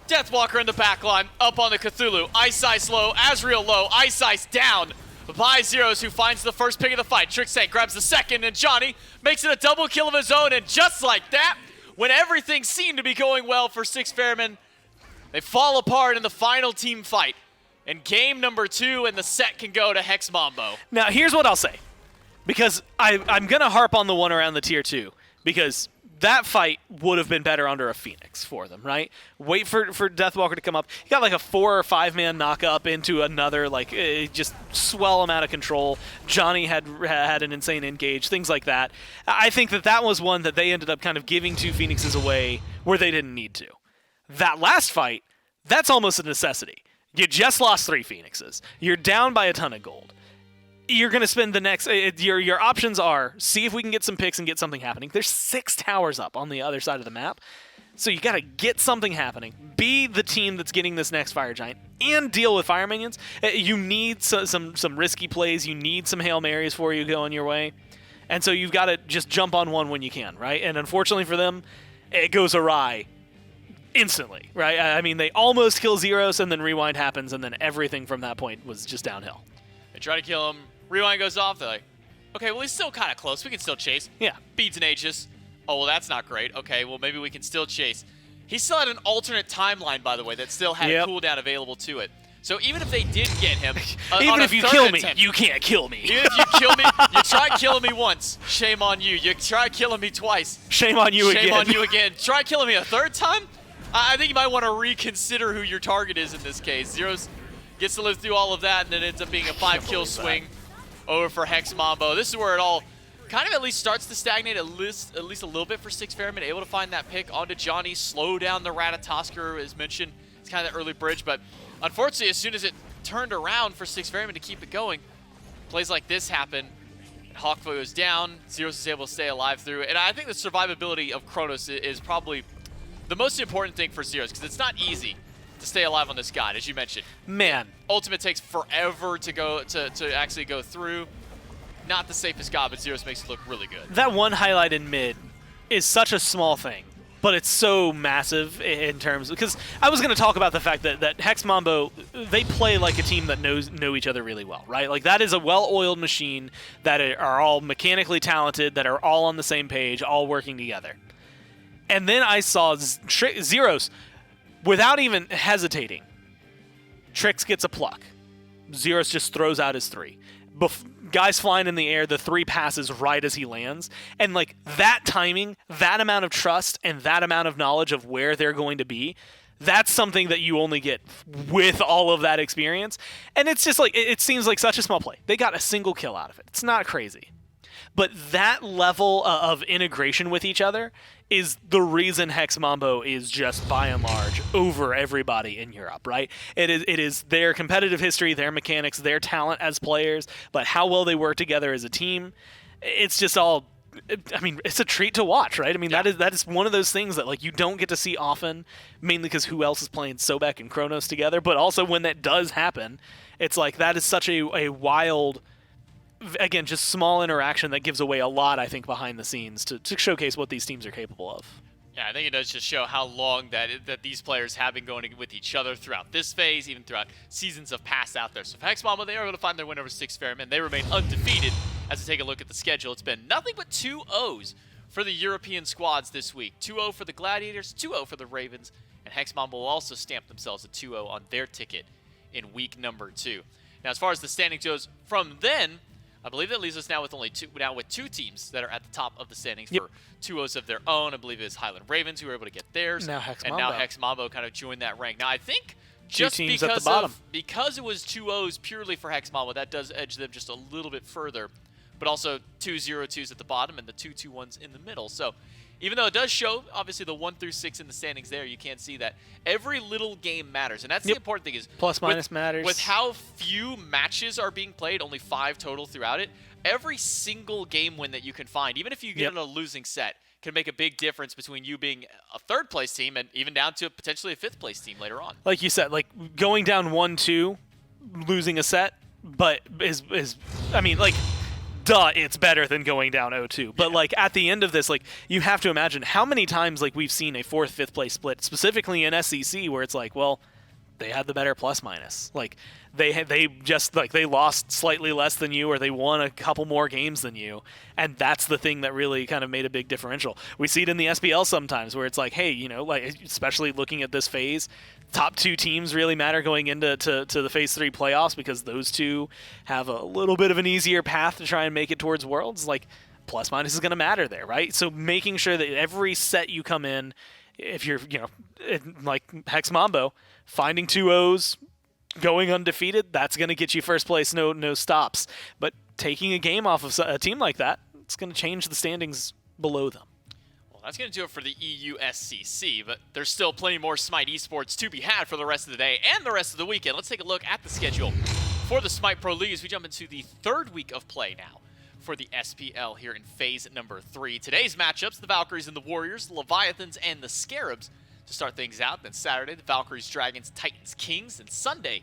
Speaker 1: Deathwalker in the backline, up on the Cthulhu. Ice Ice low, Azrael low, Ice Ice down by Zeros, who finds the first pick of the fight. Trickstank grabs the second, and Johnny makes it a double kill of his own, and just like that, when everything seemed to be going well for Six Ferrymen, they fall apart in the final team fight. And game number 2, and the set can go to Hex Mambo.
Speaker 2: Now, here's what I'll say, because I'm going to harp on the one around the tier 2, because that fight would have been better under a Phoenix for them, right? Wait for Deathwalker to come up. He got like a 4 or 5 man knock up into another, like, just swell him out of control. Johnny had an insane engage, things like that. I think that was one that they ended up kind of giving 2 Phoenixes away where they didn't need to. That last fight, that's almost a necessity. You just lost 3 Phoenixes. You're down by a ton of gold. You're going to spend the next... Your options are, see if we can get some picks and get something happening. There's 6 towers up on the other side of the map. So you got to get something happening. Be the team that's getting this next Fire Giant. And deal with Fire Minions. You need some risky plays. You need some Hail Marys for you going your way. And so you've got to just jump on one when you can, right? And unfortunately for them, it goes awry instantly, right? I mean, they almost kill Zeros, and then Rewind happens, and then everything from that point was just downhill.
Speaker 1: They try to kill him. Rewind goes off. They're like, okay, well, he's still kind of close. We can still chase.
Speaker 2: Yeah.
Speaker 1: Beads and Aegis. Oh, well, that's not great. Okay, well, maybe we can still chase. He still had an alternate timeline, by the way, that still had a cooldown available to it. So even if they did get him,
Speaker 2: even if you kill me, you can't kill me.
Speaker 1: Even if you kill me, you tried killing me once. Shame on you. You tried killing me twice.
Speaker 2: Shame on you again.
Speaker 1: Shame on you again. Try killing me a 3rd time? I think you might want to reconsider who your target is in this case. Zeros gets to live through all of that, and then ends up being a 5-kill swing over for Hex Mambo. This is where it all kind of at least starts to stagnate at least a little bit for Six Ferrymen, able to find that pick onto Johnny, slow down the Ratatosker, as mentioned. It's kind of the early bridge, but unfortunately, as soon as it turned around for Six Ferrymen to keep it going, plays like this happen. Hawkfoot goes down, Zeros is able to stay alive through, and I think the survivability of Kronos is probably the most important thing for Zeros, because it's not easy to stay alive on this god, as you mentioned.
Speaker 2: Man.
Speaker 1: Ultimate takes forever to go to actually go through. Not the safest god, but Zeros makes it look really good.
Speaker 2: That one highlight in mid is such a small thing, but it's so massive in terms of, because I was going to talk about the fact that Hex Mambo, they play like a team that know each other really well, right? Like, that is a well-oiled machine that are all mechanically talented, that are all on the same page, all working together. And then I saw Zeros, without even hesitating, Trix gets a pluck. Zeros just throws out his 3. Guy's flying in the air, the 3 passes right as he lands. And, like, that timing, that amount of trust, and that amount of knowledge of where they're going to be, that's something that you only get with all of that experience. And it's just like, it seems like such a small play. They got a single kill out of it. It's not crazy. But that level of integration with each other is the reason Hex Mambo is just, by and large, over everybody in Europe, right? It is their competitive history, their mechanics, their talent as players, but how well they work together as a team. It's just all I mean, it's a treat to watch, right? I mean, that is one of those things that like you don't get to see often, mainly because who else is playing Sobek and Kronos together? But also when that does happen, it's like that is such a wild, again, just small interaction that gives away a lot, I think, behind the scenes to showcase what these teams are capable of.
Speaker 1: Yeah, I think it does just show how long that these players have been going with each other throughout this phase, even throughout seasons of past out there. So for Hex Mambo, they are able to find their win over Styx Ferrymen. They remain undefeated. As we take a look at the schedule, it's been nothing but 2-0s for the European squads this week. 2-0 for the Gladiators, 2-0 for the Ravens, and Hex Mambo will also stamp themselves a 2-0 on their ticket in week number 2. Now, as far as the standings goes from then, I believe that leaves us now with two teams that are at the top of the standings for 2-0s of their own. I believe it's Highland Ravens who were able to get theirs.
Speaker 2: Now Hex
Speaker 1: and
Speaker 2: Mambo.
Speaker 1: now Hex Mambo kind of joined that rank. Now, I think just
Speaker 2: teams at the bottom.
Speaker 1: because it was 2-0s purely for Hex Mambo, that does edge them just a little bit further. But also 2 0-2s at the bottom and the 2 2-1s in the middle. So even though it does show, obviously, the 1 through 6 in the standings there, you can't see that every little game matters. And that's the important thing is
Speaker 2: plus minus matters.
Speaker 1: With how few matches are being played, only 5 total throughout it, every single game win that you can find, even if you get in a losing set, can make a big difference between you being a third-place team and even down to potentially a fifth-place team later on.
Speaker 2: Like you said, like going down 1-2, losing a set, but I mean, like, duh, it's better than going down 0-2. But like at the end of this, like you have to imagine how many times like we've seen a 4th, 5th place split, specifically in SEC, where it's like, well, they had the better plus minus. Like they just like they lost slightly less than you, or they won a couple more games than you, and that's the thing that really kind of made a big differential. We see it in the SPL sometimes, where it's like, hey, you know, like especially looking at this phase, top 2 teams really matter going into the Phase 3 playoffs, because those two have a little bit of an easier path to try and make it towards Worlds. Like plus minus is going to matter there, right? So making sure that every set you come in, if you're, you know, like Hex Mambo, finding 2-0s, going undefeated, that's going to get you first place, no stops. But taking a game off of a team like that, it's going to change the standings below them.
Speaker 1: Well, that's going to do it for the EUSCC, but there's still plenty more SMITE esports to be had for the rest of the day and the rest of the weekend. Let's take a look at the schedule for the SMITE Pro League as we jump into the 3rd week of play now for the SPL here in phase number 3. Today's matchups, the Valkyries and the Warriors, the Leviathans and the Scarabs to start things out. Then Saturday, the Valkyries, Dragons, Titans, Kings. And Sunday,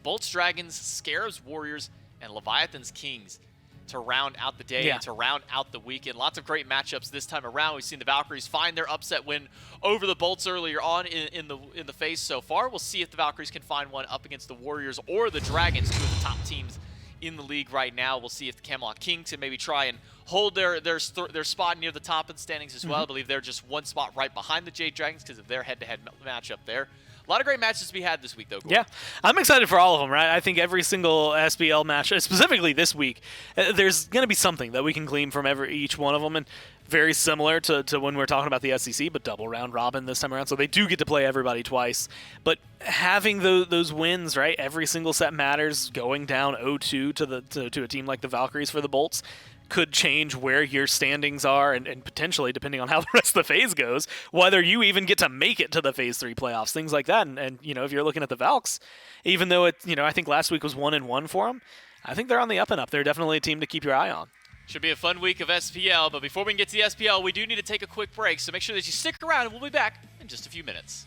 Speaker 1: Bolts, Dragons, Scarabs, Warriors, and Leviathans, Kings to round out the day and to round out the weekend. Lots of great matchups this time around. We've seen the Valkyries find their upset win over the Bolts earlier on in the phase so far. We'll see if the Valkyries can find one up against the Warriors or the Dragons, 2 of the top teams in the league right now. We'll see if the Camelot Kings can maybe try and hold their spot near the top of the standings as well. I believe they're just 1 spot right behind the Jade Dragons because of their head-to-head matchup there. A lot of great matches to be had this week, though. Gordon.
Speaker 2: Yeah, I'm excited for all of them, right? I think every single SPL match, specifically this week, there's going to be something that we can glean from each one of them, and very similar to when we're talking about the SEC, but double round robin this time around, so they do get to play everybody twice. But having those wins, right? Every single set matters. Going down 0-2 to a team like the Valkyries for the Bolts could change where your standings are, and potentially, depending on how the rest of the phase goes, whether you even get to make it to the Phase 3 playoffs, things like that. And you know, if you're looking at the Valks, even though it, you know, I think last week was 1-1 for them, I think they're on the up and up. They're definitely a team to keep your eye on.
Speaker 1: Should be a fun week of SPL, but before we can get to the SPL, we do need to take a quick break, so make sure that you stick around, and we'll be back in just a few minutes.